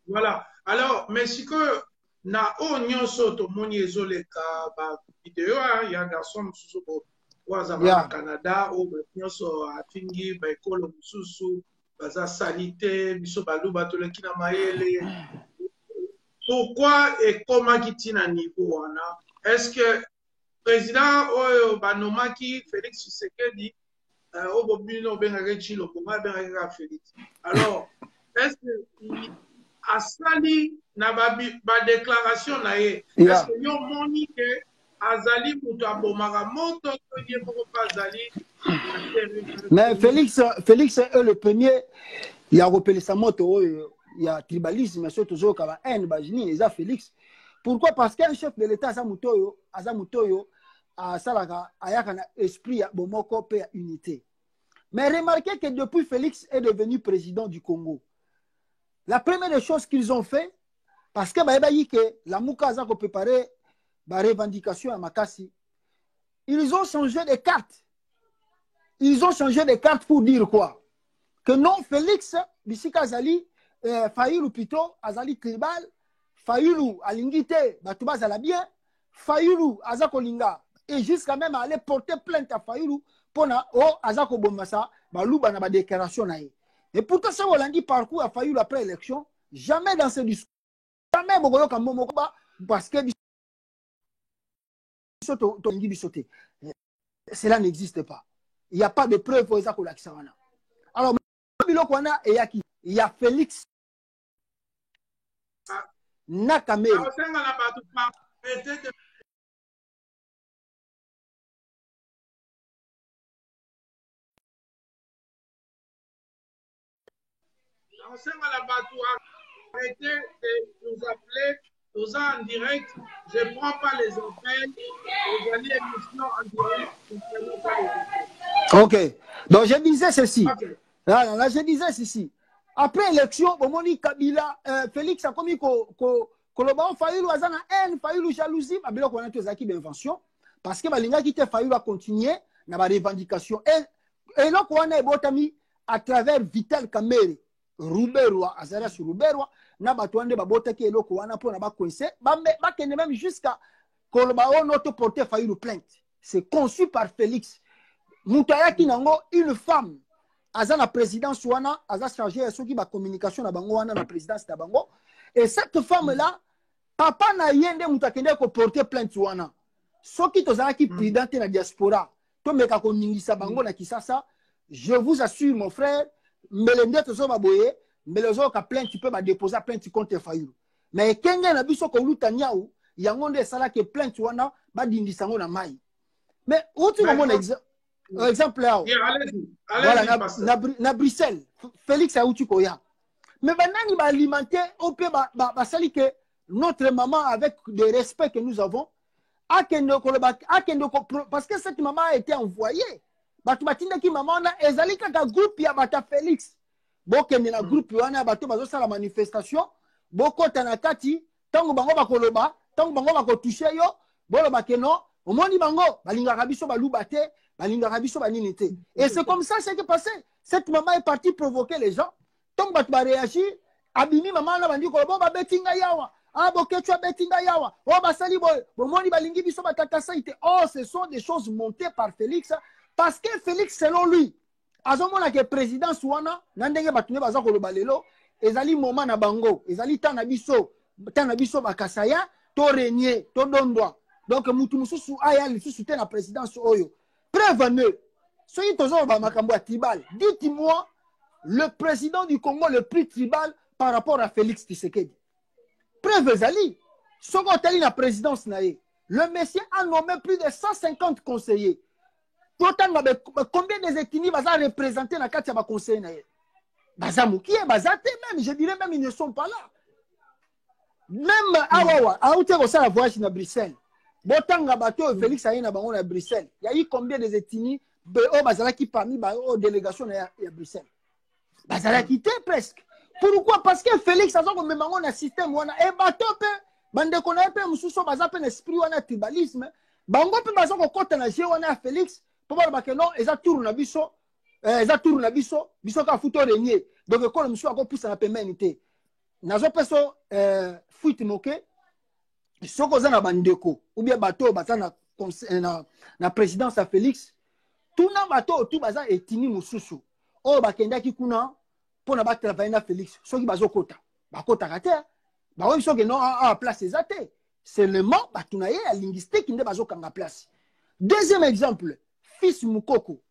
Voilà. Alors, mais si que na o nyonso to moni ezoleka ba vidéo il y a garçon mususu ko waza ba Canada o nyonso afingi ba ekolo mususu baza salite biso baluba to leki na mayele. Pourquoi et comment qui na niveau wana? Est-ce que président o banomaki Félix Tshisekedi alors, est-ce que à Sali, na ba déclaration na est-ce que yo moni que Azali muto abomaka moto to ye moko pas Azali? Mais Félix est le premier, il a repéré sa moto, il y a tribalisme, mais surtout il y a haine, il y a Félix. Pourquoi? Parce qu'un chef de l'État, Azamutoyo, à Salaka, Ayakana, esprit, Bomoko, paix, unité. Mais remarquez que depuis Félix est devenu président du Congo, la première des choses qu'ils ont fait, parce que la Moukaza a préparé la revendication à Makassi, ils ont changé de carte. Ils ont changé de carte pour dire quoi? Que non, Félix, d'ici Kazali, Faïlou plutôt, Azali Tribal, Faïlou Alingite, Batouba Zalabien, Faïlou Azakolinga, et jusqu'à même aller porter plainte à Faïlou pour Azako Bomassa, Balouba na déclaration. Et pourtant, ça, on l'a dit parcours à Faïlou après l'élection, jamais dans ce discours, jamais Bogoyo Kambomokoba, parce que cela n'existe pas. Il n'y a pas de preuve pour ça. Alors, il y a Félix Nakame. Arrêtez de nous appeler, nous en direct. Je ne prends pas les appels. Vous allez émission en direct. Je ne prends pas les appels. Ok. Donc je disais ceci. Okay. Là, je disais ceci. Après l'élection, Bomoni Kabila, Félix a commis que Faïlou a une haine, Faïlou jalousie, mais bien qu'on a tous acquis d'invention. Parce que Balinga qui Faïlou a continué dans la revendication. Et là, on a botami à travers Vital Kamere. Ruberwa, Azara sur Ruberwa, na batouande babota qui est là, qu'on a pour na coincé, même jusqu'à Kolobao notre porter Faïlou plainte. C'est conçu par Félix. Moutaya qui nango une femme, Azana présidence wana, Aza chargé de qui ba communication na bango wana na présidence na bango. Et cette femme là, papa na yende moutakende ko porter plainte wana. soki tozalaki prudent na diaspora to meka ko ningisa bango na Kisasa, je vous assure mon frère, melende tozo baboye, melezo ka plainte tu peux ba déposer plainte contre Fayulu. Mais kenge na biso ko luta nyau, yango nde sala ke plainte wana ba dindisa ngo na mai. Mais outi mo exemple là. Voilà na Bruxelles, Félix Auti koya. Mais banani ba alimenter au pe ba sali que notre maman avec le respect que nous avons parce que cette maman a été envoyée. Batu batinda ki maman na ezali kaka groupe ya bata Félix. Bokende na groupe wana bato bazo sala manifestation, boko tanakati, tango bango bakoloba, tango bango bakotoucher yo, boloba ke non, omoni bango balingaka biso baluba te, balingaka biso banini te. Et c'est comme ça ce qui est passé. Cette maman est partie provoquer les gens. Tango batu ba réagir, abimi maman na bandi ko ba betinga yawa. Ah, boketua betinga yawa. Oh, basali boy. Bomoni balingi biso batata saite. Oh, ce sont des choses montées par Félix. Parce que Félix, selon lui, azomona ke président Souana, nandenge batune baza ko lobalelo, ezali moment na bango, ezali tana biso bakasaya, to régner, to dondwa. Donc, mutu mususu aya lisusu te na présidence oyo. Prévenez. Soyez toujours ba makambo tribal. Dites-moi, le président du Congo le plus tribal par rapport à Félix Tshisekedi. Preuve ezali, soko tali na présidence na ye, le monsieur a nommé plus de 150 conseillers. Combien des ethnies baza représentés na kati ya ba conseillers na ye? Baza mukie, baza te même, je dirais même ils ne sont pas là. Même awawa, aouté ko sala voyage na Bruxelles. Botanga bato Félix aye na bango na Bruxelles. Il y a eu combien des ethnies o bazala ki parmi ba délégation na ya Bruxelles? Bazala quitté presque. Pourquoi? Parce que Félix a comme même un système wana et bato pe bande connaît pe mususo baza pe esprit wana tribalisme bango pe baza ko kota na jeu wana Félix pour ba que non eza tour na biso biso ka futo régner donc ko mususo ko pousse na pemenité nazo peso fuite moke soko za na bandeko ou bien bato baza na présidence à Félix tout na bato tout baza etini mususu o bakendaki kuna pour ne pas travailler na Félix, ceux qui bazo kota, bakota kate, ba oui ceux qui non à place ezate, seulement batunaye la linguistique qui ne bazo kanga place. Deuxième exemple, fils Mukoko.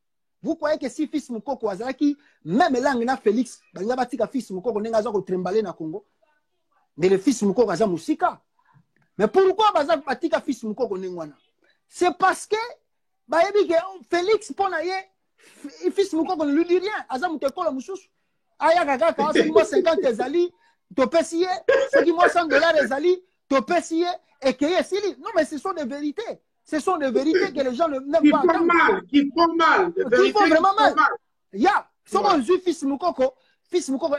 Vous croyez que si fils Mukoko azaki même langue na Félix, banga batika fils Mukoko nenga zo ko trembaler na Congo. Mais le fils Mukoko aza musika. Mais pourquoi baza batika fils Mukoko nengwana? C'est parce que ba yebi que Félix pona ye fils Mukoko ne lui dit rien, aza muteko la mususu. Aya kaka quand c'est moi 50 ezali to pesier c'est qui moi $100 ezali to pesier et que sili non mais ce sont des vérités que les gens n'aiment pas qui font mal qui font vraiment mal ya so on joue fils Mukoko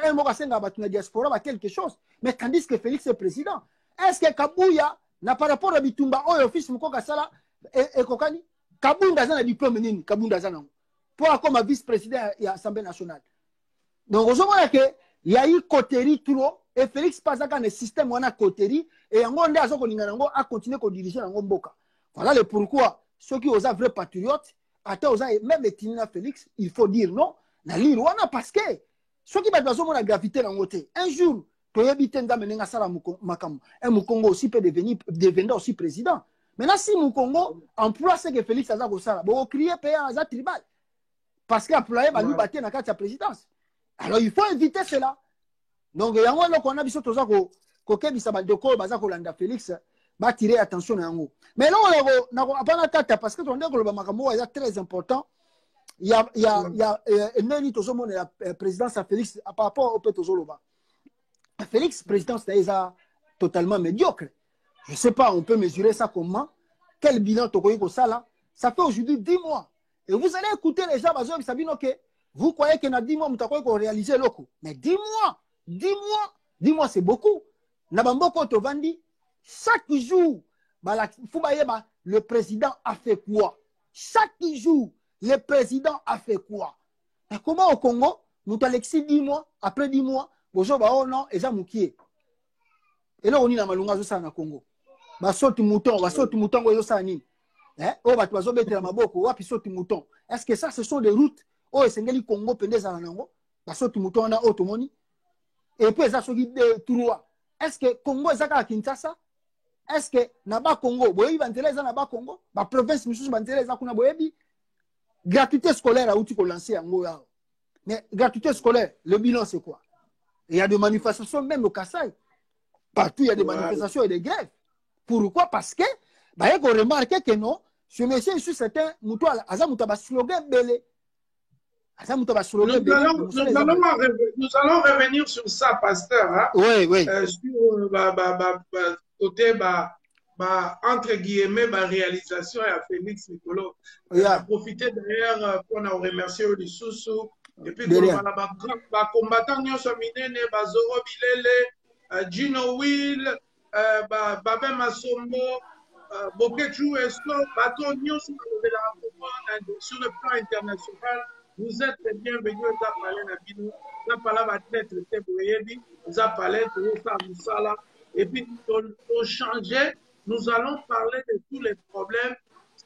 un mot asenga batuna diaspora ba quelque chose mais tandis que Félix est président est-ce que Kabuya na par rapport à Bitumba oyo fils Mukoko sala et kokani Kabunda za na diplôme nini Kabunda za na pour comme vice-président de l'Assemblée nationale. Donc, on voit qu'il y a eu coterie trop et Félix passe dans le système où on a coterie et on a continué à diriger dans Mboka. Voilà le pourquoi ceux qui ont vrais patriotes, même les Félix, il faut dire non. Parce que ceux qui ont la gravité dans côté, un jour, tu as habité dans le Congo aussi peut devenir aussi président. Maintenant, si mon Congo emploie ce que Félix a fait, il faut crier un tribal. Parce qu'il a employé dans la présidence. Alors il faut éviter cela. Donc il y a un qu'on a besoin de Félix va tirer attention à nous. Mais là on a pas parce que on dit que le Makambo est très important. Il y a la présidence à Félix par rapport au Petozoloba. Félix présidence est totalement médiocre. Je ne sais pas, on peut mesurer ça comment. Quel bilan Tokoyiko ça là? Ça fait aujourd'hui 10 mois. Et vous allez écouter les gens, vous croyez que dans 10 mois, vous allez réaliser le coup. Mais 10 mois, c'est beaucoup. Chaque jour, le président a fait quoi? Chaque jour, le président a fait quoi? Et comment au Congo, nous avons 10 mois, après 10 mois, vous avez oh non, et ça moukié. Et là, on est dans le Congo. Basoti mouton, mouton. Est-ce que ça, ce sont des routes? Oh, c'est le Congo, mouton, et puis, ça, est-ce que Congo est à Kinshasa? est-ce que Naba Congo, boyebi banzela za Naba Congo, ba province misusu banzela za kuna boyebi gratuité scolaire a outil ko lancer yango ya. Mais gratuité scolaire, le bilan c'est quoi? Il y a des manifestations même au Kassai. Partout il y a des manifestations et des grèves. Pourquoi? Parce que bah il faut remarquer que non, ce monsieur sur certains mutual azamuta ba slogan belé. Nous allons revenir sur ça, pasteur. Hein? Oui, oui. Sur côté, entre guillemets, réalisation à Félix Nicolo. On a profité d'ailleurs pour nous remercier au Lissoussou. Et puis, combattant Nyonso Minene, Zoro Bilele, Gino Will, Babé Masombo, Bokechu Esto, Bato Nyonso sur le plan international. Vous êtes bienvenus, vous avez parlé Nabino, vous avez parlé d'athlète, vous avez parlé de Moussala, et puis pour changer, nous allons parler de tous les problèmes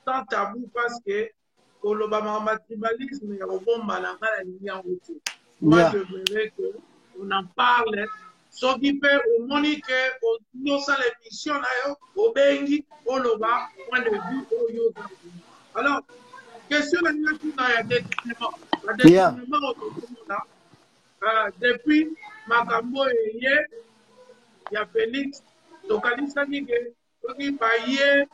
sans tabou parce que pour le tribalisme, il y a un bon malanga la ligne en route. Moi, je voudrais qu'on en parle. Ce qui fait au Monique, nous sommes l'émission, au Bengi, au Loba, point de vue, au Yoga. Alors, question de la détournement. Le détournement depuis Makambo et Yé, il y a Félix, Tokalisa Nige, Toki Paye,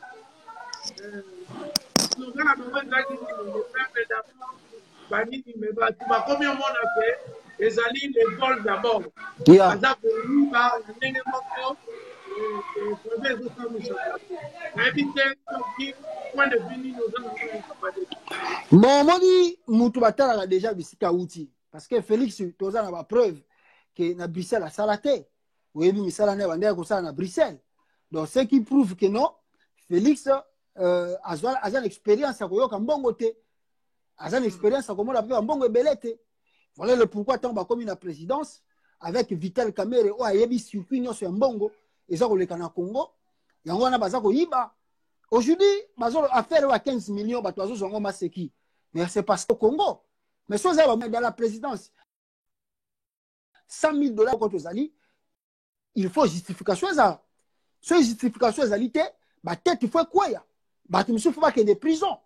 Slogan à Maman Zaki, le peuple d'abord, Bani Dimeba, tu m'as combien de monde a fait, les alliés, les vols d'abord. Azak, Liba, Nengemoko, et Province de Saint-Michel. Invité, Toki, point de vue, nous allons Bon, moi, Moutoubatala a déjà visité Outi. Parce que Félix, tu as la preuve que na Bruxelles a salaté. Oui, mais ça n'a pas à Bruxelles. Donc, ce qui prouve que non, Félix a une expérience à Koyokambogote. A une expérience à Koyokambogo Belete. Voilà le pourquoi tant comme une présidence avec Vital Kamere ou Ayebi circuit sur un bongo. Et ça, le Canada Congo. Et on a bazako Yiba. Aujourd'hui, affaire à 15 millions, c'est qui? Mais c'est parce qu'au Congo, mais si vous avez dans la présidence 100 000 $ contre Zali, il faut justification. Ce justification, Zali, peut-être il faut quoi? Il ne faut pas qu'il y ait des prisons.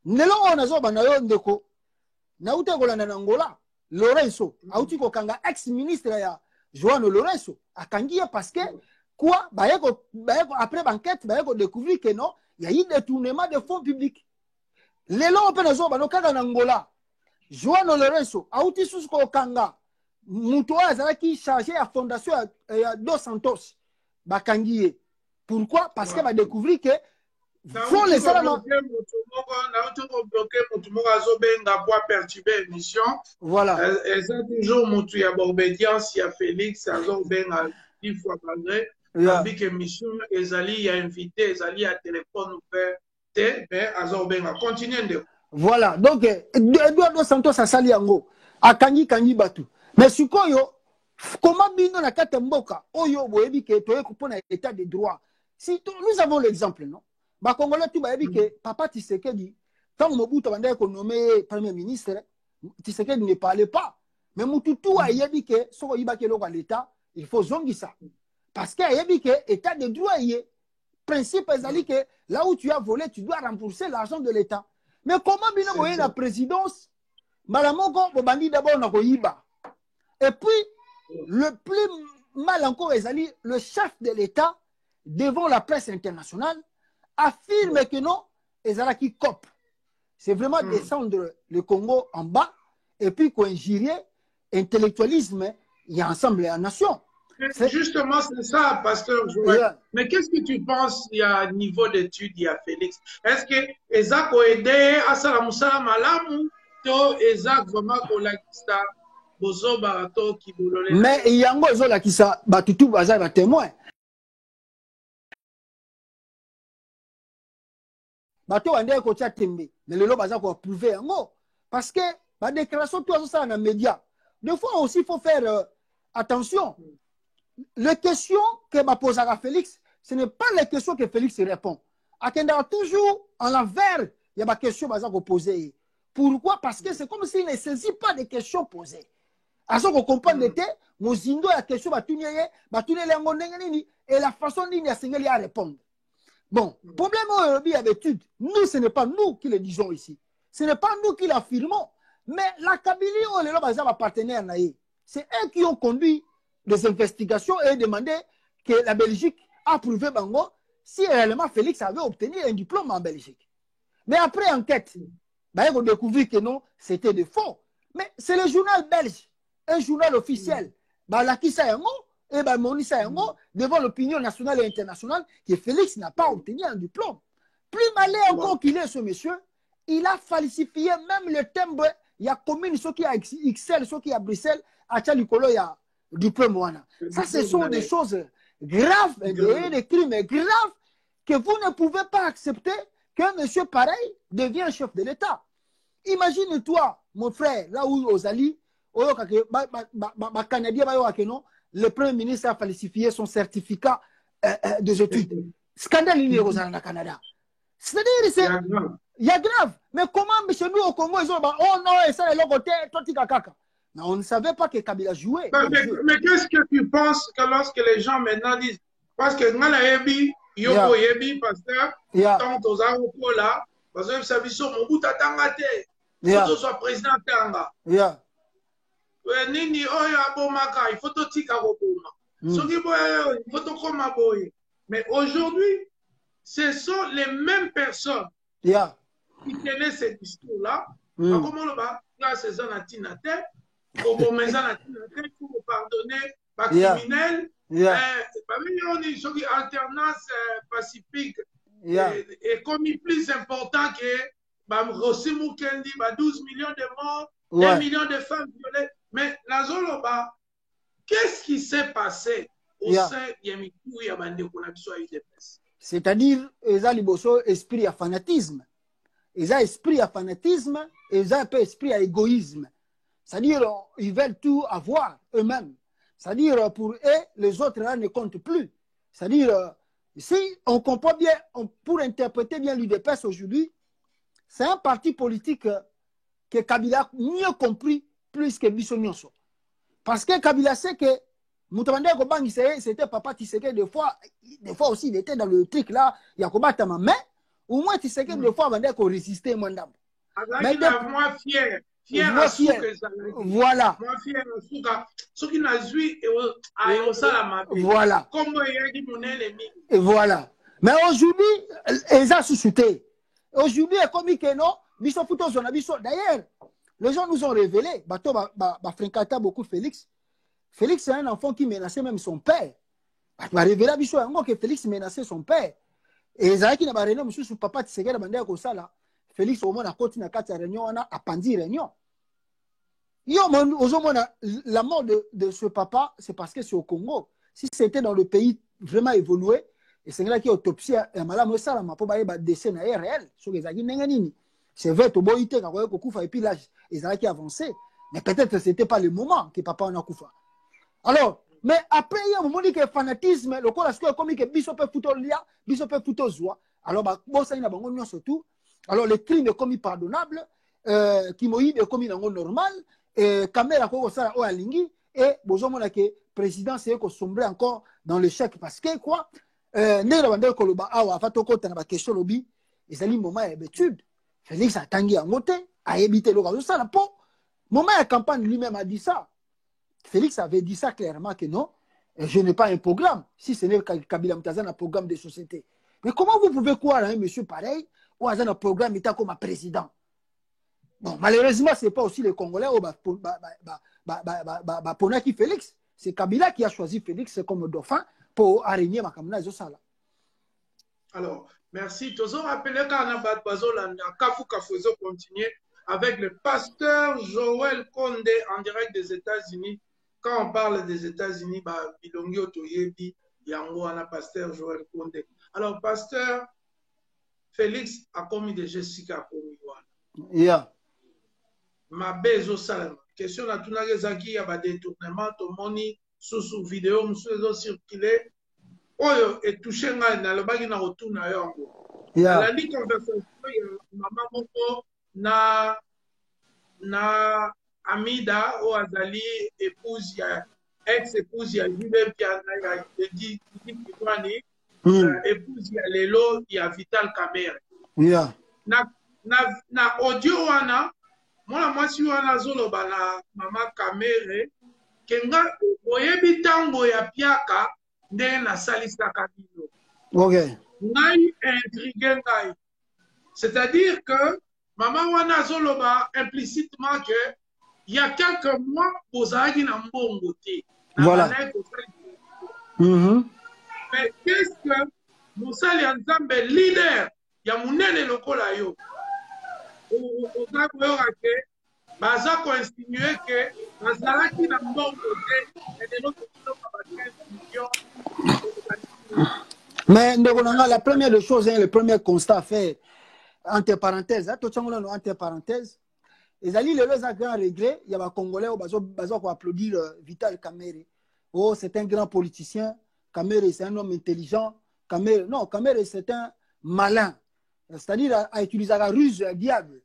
Nous avons Angola, Lorenzo, ex-ministre João Lorenzo, à Kangia parce que quoi? Après l'enquête, il a découvert que non, il y a eu détournement de fonds publics. Les lois en Angola, João Lorenzo, Aouti Susko Kanga, Moutoua qui chargé à la fondation Dos Santos, Bakangiye. Pourquoi? Parce qu'elle va découvrir que faut les salariés. Voilà. Elles ont toujours montré à l'obédience, il y a Félix, elles ont bien 10 fois malgré. Avec émission, Ezali a invité, Ezali a téléphone ouvert, mais elles ont bien continué. Voilà. Donc, Eduardo Santos a sali yango. A kangi batu. Mais si comment bino na katemboka, oyo boyebi ke toye kupona état de droit. Si nous avons l'exemple, non? Ba Congolais tu boyebi ke Papa Tshisekedi, quand Mobutu bandé ko nommé premier ministre, Tshisekedi ne parlait pas. Mais Mututu a yebi ke soko yiba ke loko l'état, il faut zongisa. Parce que yebi ke état de droit yé. Principe ezali que là où tu as volé, tu dois rembourser l'argent de l'état. Mais comment bino boye la présidence? Malamoko bobandi d'abord na ko yiba. Et puis, le plus mal encore, le chef de l'État, devant la presse internationale, affirme que non, Ezalaki cop. C'est vraiment descendre le Congo en bas et puis qu'injurier intellectualisme, il y a ensemble la nation. Justement, c'est ça, pasteur Joël. Mais qu'est-ce que tu penses, il y a un niveau d'études, il y a Félix? Est-ce que Ezak a aidé à Salamoussala Malamu, ou Ezak vraiment pour la mais il y a un peu qui ça, tout bazar témoin. Bateau ande ko tchatembe, mais le bazar ko prouver yango parce que la déclaration tout ça dans les médias. Des fois aussi il faut faire attention. Les questions que m'a posé à Félix, ce n'est pas les questions que Félix répond. Akenda toujours en l'envers, il y a des questions bazar ko poser. Pourquoi? Parce que c'est comme s'il ne saisit pas des questions posées. À ce qu'on comprend l'été, Mozindo la question et la façon dont il a répondre. Bon, problème aujourd'hui d'habitude, nous, ce n'est pas nous qui le disons ici. Ce n'est pas nous qui l'affirmons. Mais la Kabylie, on est là, partenaire. C'est eux qui ont conduit des investigations et demandé que la Belgique a prouvé Bango si réellement Félix avait obtenu un diplôme en Belgique. Mais après enquête, on a découvert que non, c'était de faux. Mais c'est le journal belge, un journal officiel. Et devant l'opinion nationale et internationale, que Félix n'a pas obtenu un diplôme. Plus malin encore qu'il est, ce monsieur, il a falsifié même le timbre. Il y a commune, ceux qui a XL, ceux qui a Bruxelles, à Tchalikolo, il y a diplôme. Ça, ce sont des choses graves, des crimes graves que vous ne pouvez pas accepter qu'un monsieur pareil devienne chef de l'État. Imagine-toi, mon frère, là où aux alliés, le Premier ministre a falsifié son certificat des études. Scandale au Canada. C'est-à-dire, il y a grave. Mais comment chez nous au Congo, ils ont dit, oh non, et ça, le côté, mais on ne savait pas que Kabila jouait. Mais qu'est-ce que tu penses que lorsque les gens maintenant disent, parce que nous, Yebi, Yoko Yebi, pasteur, tant aux aéroports là, parce que ça veut dire, mon bout à Tangate, il soit président Tanga. Nini, oh, il faut tout tika roboma. Il faut tout comme aboye. Mais aujourd'hui, ce sont les mêmes personnes qui tenaient ce discours-là. Comment on va faire ces anatinate, pour me pour pardonner, pas criminel. On est sur alternance pacifique. Et comme il est plus important que Rossi Mukendi, 12 millions de morts, 1 million de femmes violées. Mais la Zoloba, qu'est-ce qui s'est passé au sein de Yamikou et Abandé Konabso à UDPS? C'est-à-dire, ils ont esprit à fanatisme. Ils ont esprit à fanatisme et ils ont un peu esprit à égoïsme. C'est-à-dire, ils veulent tout avoir eux-mêmes. C'est-à-dire, pour eux, les autres là ne comptent plus. C'est-à-dire, si on comprend bien, pour interpréter bien l'UDPS aujourd'hui, c'est un parti politique que Kabila a mieux compris plus que Bissonioso. Parce que Kabila sait que Moutamande Kobang, c'était Papa Tshisekedi, des fois aussi, il était dans le truc là, il y a combattu ma main, au moins Tshisekedi, des fois, avant qu'on résistait, moi, mais moi fier. Voilà. Moi fier, ce qui n'a joué, et ça voilà. Comment il a dit mon ennemi. Et voilà. Mais aujourd'hui, ils ont sous-souté. Aujourd'hui, comme il que non, d'ailleurs, les gens nous ont révélé, Frenkata beaucoup Félix. Félix, c'est un enfant qui menaçait même son père. Il m'a révélé que Félix menaçait son père. Et les qui n'ont réunion, monsieur, papa, tu sais que la Félix, au moins, a continué à faire réunion, on a appandi réunion. La mort de ce papa, c'est parce que c'est au Congo. Si c'était dans le pays vraiment évolué, et c'est là qui autopsie, et malade, ça, la mapo, bah, décès réel, sur les agues, c'est vrai, au boïté, quand on a et puis là, ils ont qui avancé. Mais peut-être que ce n'était pas le moment que papa en a koufa. Alors, mais après, il y a un moment où le fanatisme, le corps, comme il Biso peut foutre lia, Biso peut foutre zoa. Alors, bon, ça, il y a un surtout. Alors, le crime est commis pardonnable, Kimoïd est commis dans le normal, et Kamera, ça, au Alingi, et besoin que le président, c'est qu'on sombre encore dans l'échec. Parce que, quoi, ne la bande koloba, awa, fatoko, t'en as question lobby, et ça, il moment d'étude. Félix a tangué en moté, a évité le gaz, ça, la peau. Moment la campagne lui-même a dit ça. Félix avait dit ça clairement que non, je n'ai pas un programme, si ce n'est Kabila Mtazan un programme de société. Mais comment vous pouvez croire à un monsieur pareil ou à un programme état comme un président? Bon, malheureusement, ce n'est pas aussi les Congolais Ponaki Félix. C'est Kabila qui a choisi Félix comme dauphin pour arraigner Makamuna Zosala. Alors, merci. Toujours rappeler qu'Anabat Bazolanda, Kafu Kafuzo continue avec le pasteur Joël Condé en direct des États-Unis. Quand on parle des États-Unis, Bilongi Otoyebi, Yango, on a pasteur Joël Condé. Alors, pasteur Félix a commis des Jessica Komiwana. Yeah. Ma bezo salama. Question na tunage zaki ya ba détournement to moni sous vidéo musuzo circuler. Oyo et touché ngai na lobaki na rotuna yango. Yeah. La li conversation ya mama moko na Amida ou Azali épouse ya ex-épouse ya Jules Piana ya dit Kitwani épouse ya lelo ya Vital Kamerhe. Yeah. Na audio wana mwana mwasi wana azoloba na mama Kamerhe kenga oyebi ntango ya piaka ndenge nasalisaka bino. Okay. Ngai intrigué ngai. C'est-à-dire que maman wana azoloba implicitement que il y a quelques mois bozalaki na mbongo te. Voilà. Mais qu'est-ce que mosali ya Nzambe leader ya munene lokola yo oza koyoka ke baza koinsinue ke bazalaki na mbongo te elelo kokiloka ba 15 millions. Mais la première des choses, le premier constat à faire, entre parenthèses, entre parenthèses, les alliés, les grand regret, il y a des Congolais qui ont applaudi Vital Kamerhe. Oh, c'est un grand politicien. Kamerhe, c'est un homme intelligent. Non, Kamerhe, c'est un malin. C'est-à-dire, à utiliser la ruse diable.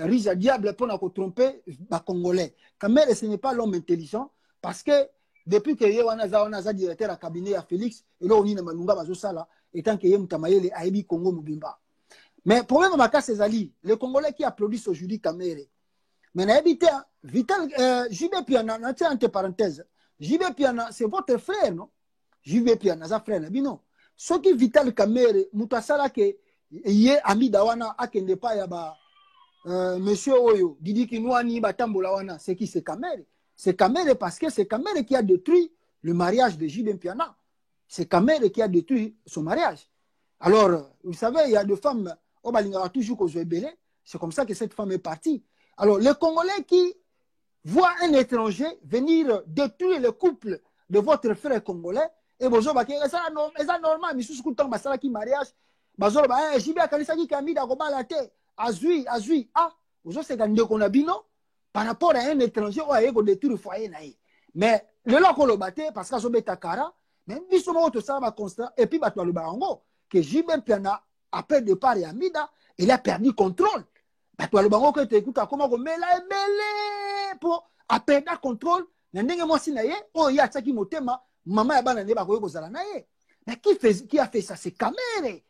Ruse diable pour nous tromper les Congolais. Kamerhe, ce n'est pas l'homme intelligent parce que depuis que on a directeur à cabinet à Félix, et là on y a Malunga Bazosala, et tant que Yem Tamayele a émis Congo Mubimba. Mais le problème dans ces alliés, les Congolais qui applaudissent aujourd'hui Kamerhe. Mais n'habitez Vital JB Piana, entre parenthèses, JB Piana, c'est votre frère, non? JB Piana, c'est frère, non? Ce qui Vital Kamerhe, Moutasala que yé ami dawana akende pa yaba monsieur Oyo, Didi Kinouani Batambola wana, c'est qui c'est Kamerhe? C'est Kamerhe parce que c'est Kamerhe qui a détruit le mariage de JB Piana. C'est Kamerhe qui a détruit son mariage. Alors, vous savez, il y a des femmes, on va toujours qu'aux belé. C'est comme ça que cette femme est partie. Alors, les Congolais qui voient un étranger venir détruire le couple de votre frère congolais, et vous avez dit, c'est normal, mais si vous avez dit mariage, vous avez dit, JB Azui, ah, vous avez dit qu'on a dit non. Par rapport à un étranger, on a détruit le foyer. Mais le lot qu'on le battait, parce que j'ai Takara, mais justement, tout ça va constat, et puis, le barango, que JB Piana, après le départ et Amida, il a perdu contrôle. Le barango, que tu écoutes, comment on met la mêlée pour perdre le contrôle, oh, il y a ça qui m'a dit, maman, mais qui a fait ça? C'est Kamerhe.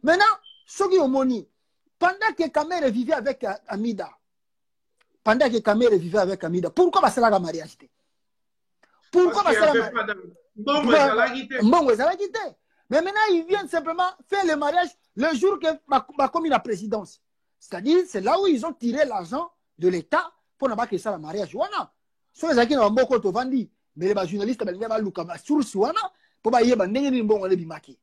Maintenant, ceux qui ont moni, pendant que Kamerhe vivait avec Amida, pendant que Kamerhe vivait avec Amida, pourquoi va cela la mariage? Pourquoi va cela la mariage? Mais maintenant, ils viennent simplement faire le mariage le jour que va commis la présidence. C'est-à-dire, c'est là où ils ont tiré l'argent de l'État pour ne pas que ça la mariage. Voilà. Sur les acquis, on a beaucoup de vendus. Mais les journalistes, ils ont source pour pas y avoir des bon bimaki.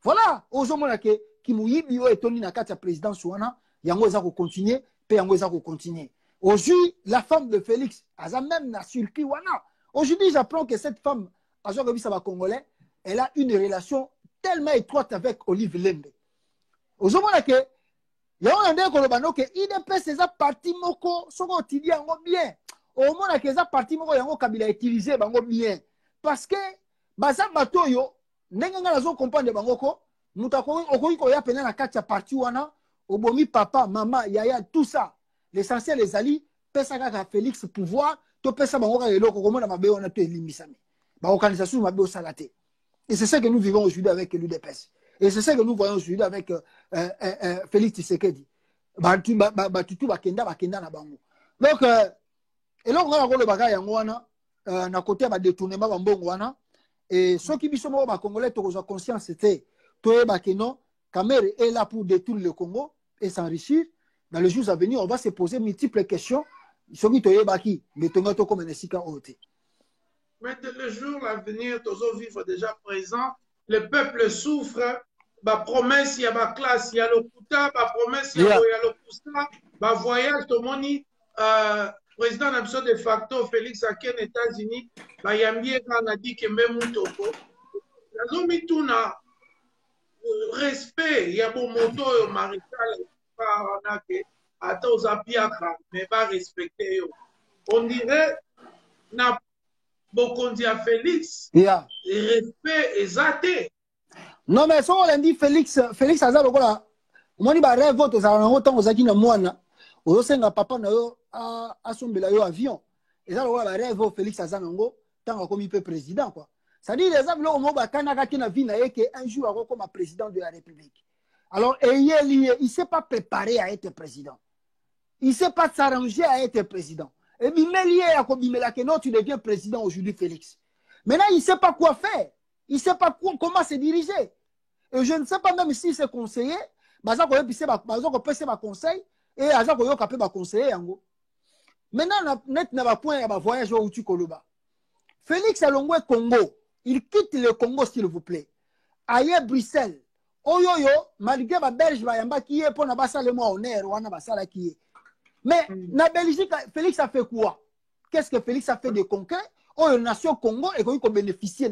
Voilà. Aujourd'hui, qui mouille bio et Tony na la présidence wana, yango za ko continuer, pe yango za ko continuer. Aujourd'hui, la femme de Félix, elle a même na circuit wana. Aujourd'hui, j'apprends que cette femme, à Congolais, elle a une relation tellement étroite avec Olive Lembe. Aujourd'hui, il y a un qui dit que ces partis moko sont utilisés bien. Au moins, que ces partis moko yango kabila utilisé bien. Parce que, baza batoyo, nenga nazo comprendre bangoko, mutako okoiko ya pena na kati ya parti wana, obomi papa, maman, yaya, tout ça. L'essentiel les alliés, pesa kaka Félix pouvoir, to pesa bangoka eloko komona mabe wana to elimisami. Ba organisation mabe osalate. Et c'est ça que nous vivons aujourd'hui avec l'UDPS. Et c'est ça que nous voyons aujourd'hui avec Félix Tshisekedi. Batutu bakenda na bango. Donc et là on a le bagage yango wana na côté ba détournement ba mbongo wana et ceux qui biso mo ba congolais to ko conscience c'était to ba que non Kamerhe est là pour détruire le Congo et s'enrichir. Dans les jours à venir, on va se poser multiples questions. Ceux qui to baki mais to ngato comme nesika ote. Mais le jour à venir, toujours vivre déjà présent, le peuple souffre. Ma promesse, il y a ma classe, il y a le Kouta, ma promesse, il y a le Kousta, ma voyage, tout le monde, président de facto, Félix Aki aux États-Unis, ma yambi a dit que même Moutoko, la zone tourna respect, il y a bon moto, maréchal, attends aux apiaka, mais pas respecter. On dirait, n'a beaucoup dit à Félix, respect exacté. Non, mais si on dit Félix Azar, on dit rêve votre autant aux acquis de moine, au sein de papa à son avion. Et ça, on rêve Félix Azar, tant qu'on peut président, quoi. C'est-à-dire, les hommes, là, un jour, comme président de la République. Alors, il ne s'est pas préparé à être président. Il ne sait pas s'arranger à être président. Et puis, tu deviens président aujourd'hui, Félix. Maintenant, il ne sait pas quoi faire. Il ne sait pas comment se diriger. Et je ne sais pas même si c'est conseiller. Maintenant, on point à voyage où tu Koloba. Félix Alongwe Congo. Il quitte le Congo, s'il vous plaît. Ailleurs, Bruxelles. Oyoyo, malgré ma Belge, qui est pour na basa le mois honneur, ou na basa la qui est. Mais, na Belgique, Félix a fait quoi? Qu'est-ce que Félix a fait de concret? Oh, la nation Congo est qu'on bénéficier.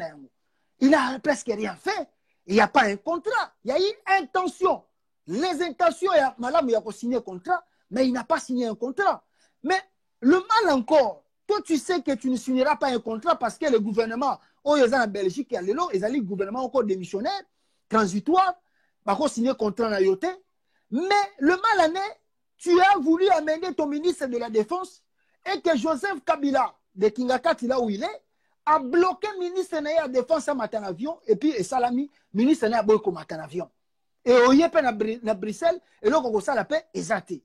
Il n'a presque rien fait. Il n'y a pas un contrat. Il y a eu intention. Les intentions, madame, il a signé un contrat, mais il n'a pas signé un contrat. Mais le mal encore, toi, tu sais que tu ne signeras pas un contrat parce que le gouvernement, oh, ils sont en Belgique, ils ont le gouvernement encore démissionnaire, transitoire, ils ont signé un contrat dans Yoté. Mais le mal en est, tu as voulu amener ton ministre de la Défense et que Joseph Kabila, de Kingakati, là où il est, a bloqué le ministre de la Défense à matin avion et puis Salami, ministre de la Défense matin avion. Et au Yépen à Bruxelles, et là, on a la paix, exacté.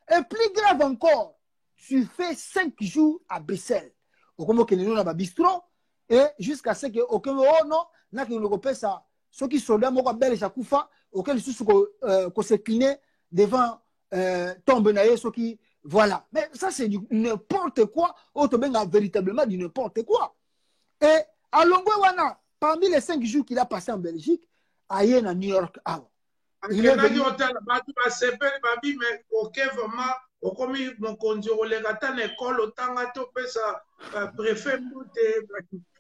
Et plus grave encore, tu fais 5 jours à Bruxelles. Au Congo, il y a un bistrot, et jusqu'à ce que, oh non, n'a que l'Europe, ça, ceux qui sont là, moi, belge à Koufa, auquel ils se s'incliner devant tombe naïe, ceux qui, voilà. Mais ça, c'est n'importe quoi, autrement, véritablement du n'importe quoi. Et à Longwe, parmi les 5 jours qu'il a passé en Belgique, ailleurs à New York, il est venu au tel batu ba sepel babi mais OK vraiment au comme mon conduire les gata l'école autant to pesa préfet monter.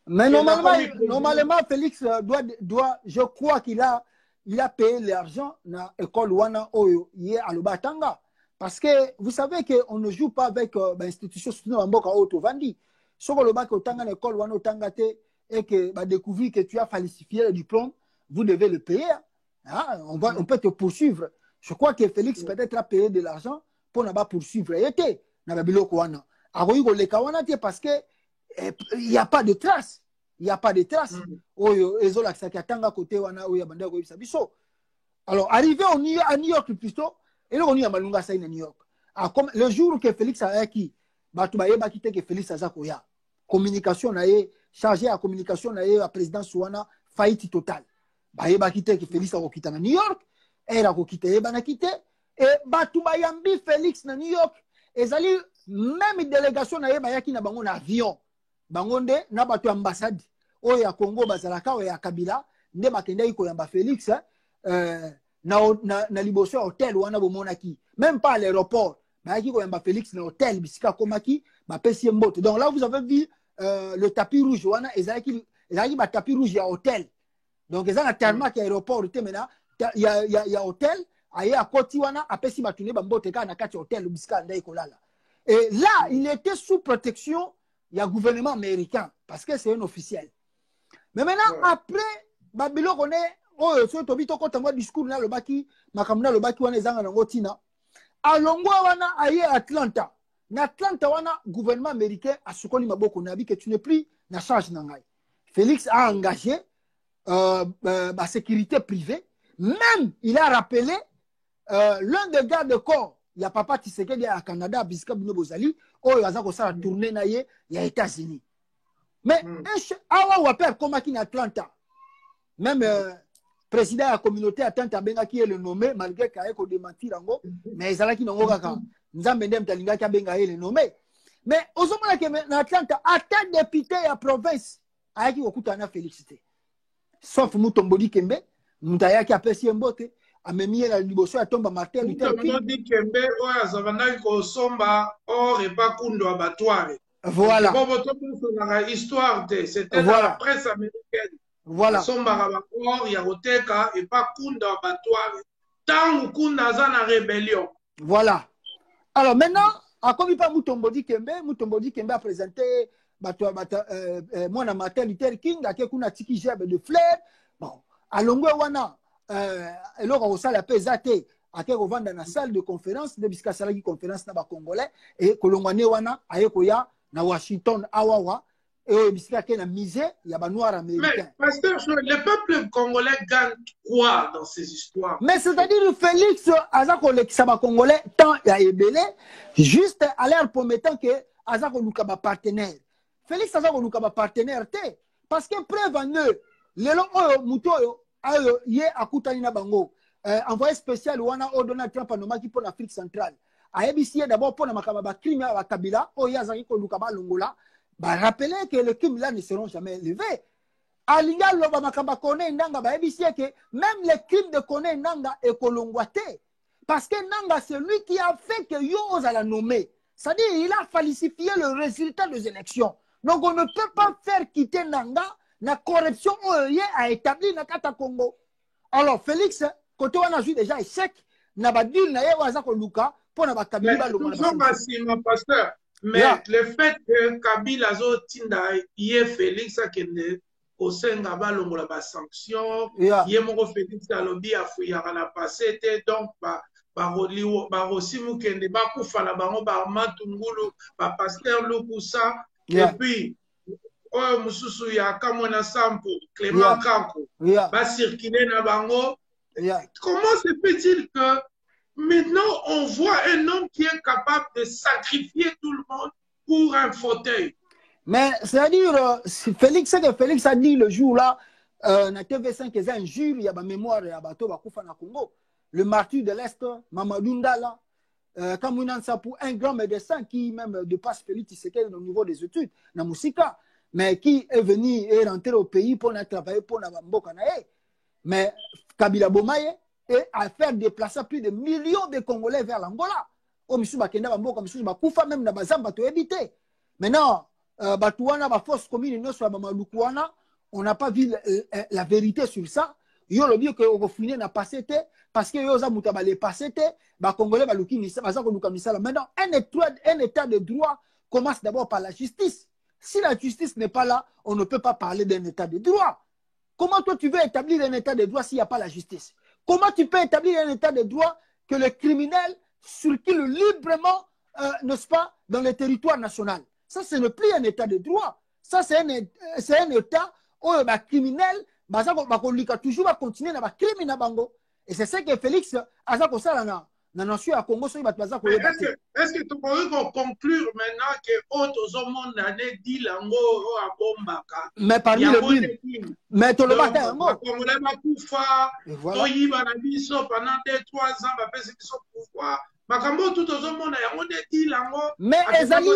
Mais normalement Félix doit je crois qu'il a payé l'argent dans l'école wana oyo yé à Lobatanga parce que vous savez que on ne joue pas avec institution surtout en Mboka auto vandi soko le bac autant dans l'école wana autant te et que ba découvrir que tu as falsifié le diplôme, vous devez le payer. Ah, on peut te poursuivre. Je crois que Félix peut-être a payé de l'argent pour ne pas poursuivre. Il était dans la Bilokoana. Parce qu'il n'y a pas de traces. Il n'y a pas de traces. Alors, arrivé à New York plutôt, et là on y a Malunga Saïna New York. Comme le jour que Félix a acquis, que Félix a zakoya. Communication, chargé à communication, à président Souana, faillite totale. Bah quitté que Félix a quitté à New York, elle a quitté et Batouba Yambi Félix na New York, et zali même délégation na yaki na bango na avion, bangonde na batu ambassade, o ya Congo bazalaka o ya Kabila, nde bakende iko yamba Félix na liboso hôtel wana bomonaki, même pas à l'aéroport, bayaki ko yamba Félix na hôtel bisika komaki, ba pesi mbote. Donc là vous avez vu le tapis rouge wana ezalaki ba tapis rouge ya hôtel. Donc, ils ont un terme qui est aéroport, il y a hôtel, il y a Kotiwana, après si Matune Bamboteka, na kati hôtel, et là, il était sous protection, il y a gouvernement américain, parce que c'est un officiel. Mais maintenant, après, Babylone, on est, oh, sur Tobito, quand on voit discours, là, le baki, Makamna, le baki, on est en Angotina. À Longwa, wana, aïe, Atlanta. Na Atlanta, wana, gouvernement américain, a ce qu'on y m'a beaucoup, que tu n'es plus, na charge n'angai. Félix a engagé, la sécurité privée. Même, il a rappelé l'un des gardes-corps, il y a Papa Tshisekedi à Canada, Biska Bino Bozali, où il a a tourné naïe, il y a États-Unis. Mais, awa waper comme qui en Atlanta, même président de la communauté Atlanta Benga qui est le nommé, malgré qu'il y ait démenti, mais il y a qui n'ont pas Nzambendem Talinga qui a Benga le nommé. Mais, aux hommes qui sont en Atlanta, à tel député à la province, à qui a félicité. Sauf Mutombodi Kembe, Mutaya qui a apprécié un botte, a même mis la liboso à tombe Martin Luther King. Mutombodi Kembe, oya zavana ko somba or et pas kundo abattoir. Voilà. Histoire c'était dans la presse américaine. Voilà. Somba or ya roteka et pas kundo abattoir. Tant kunda zana rébellion. Voilà. Alors maintenant, à comme il pas Mutombodi Kembe a présenté moi na Martin Luther King a kuna tiki gerbe de fleurs bon à Longwe wana eloko osala pe zate ake ko vanda na salle de conférence de biska salaki conférence na ba congolais et kolongwane wana aye ko ya na Washington awawa et il y a misé, il y a des noirs américains. Mais, pasteur, le peuple congolais gagne quoi dans ces histoires? Mais c'est-à-dire Félix, Azako le Kisaba congolais, tant il y a ébélé, juste à l'air promettant que Azako Lukaba partenaire. Félix Azako Lukaba partenaire, parce que preuve en eux, le long Mouto, yé Akutani na bango, envoyé spécial Wana o Donald Trump anomaki pour l'Afrique centrale. A ABC d'abord pour la Makaba crime à Kabila, o Yazaki Lukaba Longola, bah rappeler que les crimes là ne seront jamais élevés. Alinga loba makamba kone ndanga ba ebisi que même les crimes de kone ndanga et kolongwate parce que nanga c'est lui qui a fait que yo osa la nommer. C'est-à-dire il a falsifié le résultat des élections. Donc on ne peut pas faire quitter nanga la corruption a établi na kata Congo. Alors Félix côté on a vu déjà échec na ba deal na ye waza ko luka pour na ba kabila lo mon pasteur. Mais le fait que Kabila zo tinda yé Félix a kende au Senga balongola ba sanction yé moko Félix alobi afuyaka na passé te donc ba rosimu kende ba kufa na bango ba matungulu ba pasteur Lukusa et puis oh mususu ya kamona sampo Clément Kanko ba circuler na bango. Comment se fait-il que maintenant on voit un homme qui est capable de sacrifier tout le monde pour un fauteuil? Mais c'est-à-dire, Félix a dit le jour-là, na TV5, il y a un jour, il y a ma mémoire, il y a bateau, na Congo. Le martyr de l'Est, Mamadou Ndala, Kamounan Sapou, un grand médecin qui, même de passe Félix, il s'est au niveau des études, na Moussika, mais qui est venu et rentré au pays pour travailler pour Mboka-Nae. Mais Kabila Bomaye et à faire déplacer plus de millions de Congolais vers l'Angola. Au Missou Bakenda Mboka, Missou Bakoufa, même na Bazam, bateau évité. Maintenant, Batouana, force commune, on n'a pas vu la vérité sur ça. Yo le bien que on finit na passé parce que yo za mutaba les passé ba congolais ba luki misa ba za ko luka misala. Maintenant un état de droit commence d'abord par la justice. Si la justice n'est pas là, on ne peut pas parler d'un état de droit. Comment toi tu veux établir un état de droit s'il n'y a pas la justice? Comment tu peux établir un état de droit que le criminel circule librement, n'est-ce pas, dans le territoire national? Ça, ce n'est plus un état de droit. Ça, c'est un état où les criminels toujours va continuer à criminel bango. Et c'est ça que Félix a ça pour ça là na nation à Congo. Est-ce que tu peux conclure maintenant que autres hommes n'ont dit lango à Bombaka? Mais parmi les villes, mais tout le matin, pendant 2-3 ans, parce qu'ils sont pouvoir. Mais Ezali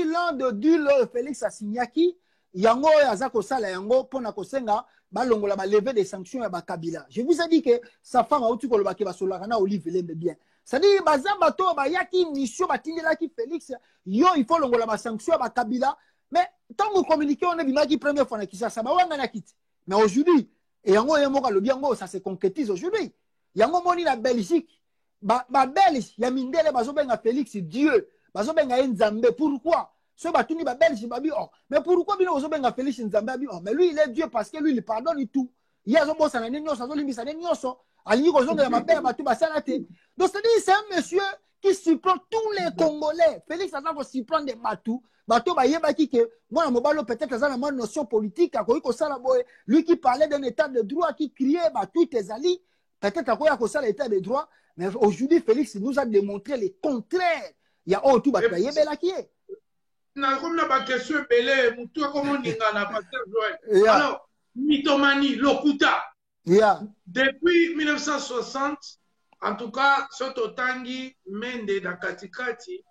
l'un de Dul Félix Asignaki, Yango Azako Sala Yango, Pona Kosenga, Balongola ba lever des sanctions à Bakabila. Je vous ai dit que sa femme a outu kolobaki ba solarana Olive l'aime bien. C'est-à-dire Bazamba to ba yaki mission batindela ki Félix, yo il faut longola ba sanction à Bakabila, mais tant que communiquer on est bimaki première fois na kisa ça ba wanga na kit. Mais aujourd'hui, et Yango Yemoka le biango ça se concrétise aujourd'hui. Yango moni la Belgique. Belge, ya mindele bazobenga Félix Dieu, bazobenga Nzambe. Pourquoi? Ce batuni ba Belge babi oh. Mais pourquoi bino bazobenga Félix Nzambe abi oh? Mais lui il est Dieu parce que lui il pardonne tout. Il y a zobo sana nenyo sa zolimbisa nenyo so. Ali ko zonga ya mabere batu basalate. Donc c'est un monsieur qui surprend tous les Congolais. Félix a ça surprend des batou. Bato ba yebaki que moi mobalo peut-être ça une notion politique a ko sala boy. Lui qui parlait d'un état de droit qui criait batou tes alliés. Peut-être à quoi ça l'état de droit. Mais aujourd'hui, Félix nous a démontré le contraire. Il y a tout qui est. Alors, mythomanie, Lokuta. Depuis 1960, en tout cas, Soto Tangi, Mende da Katikati,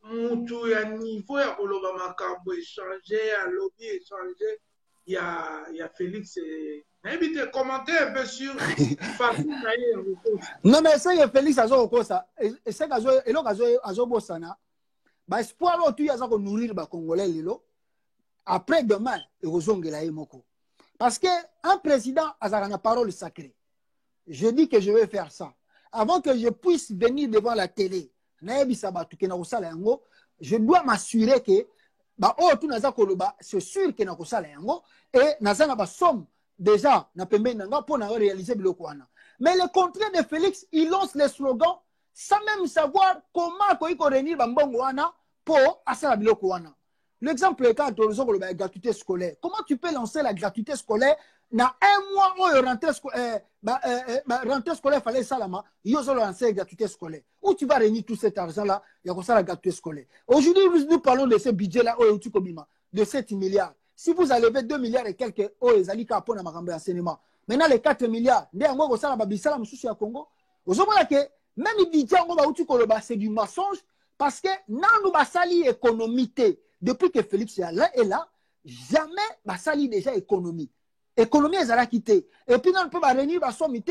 Moutou ya niveau ya Koloba Makambo échangé, à lobby échangé, il y a Félix et évitez commenter un peu sur non mais ça y est Félix azo kosa et c'est kazo elo kazo bosana ba espoir o tu yaza ko nourrir ba congolais lelo après demain et ozongela yemoko parce que un président a une parole sacrée. Je dis que je vais faire ça avant que je puisse venir devant la télé na yebisa ba tukena kosala yango je dois m'assurer que ba o tu naza koloba c'est sûr que na kosala yango et naza na ba somme déjà, pour réaliser le Kouana. Mais le contraire de Félix, il lance les slogans sans même savoir comment il faut réunir Bambongouana pour Asala Bilokouana. L'exemple est quand la gratuité scolaire. Comment tu peux lancer la gratuité scolaire dans un mois où rentrée scolaire fallait ça là-bas, ils ont lancé la gratuité scolaire. Où tu vas réunir tout cet argent-là, il y a comme ça la gratuité scolaire. Aujourd'hui, nous parlons de ce budget-là, de 7 milliards. Si vous enlevez 2 milliards et quelques, ils allaient pour l'enseignement. Maintenant, les 4 milliards, Congo. Vous voyez que même le budget, c'est du mensonge parce que dans nous, sali économité. Depuis que Félix est là, jamais sali déjà économie. Économie, ils ont quitté. Et puis, on peut réunir la somme, ils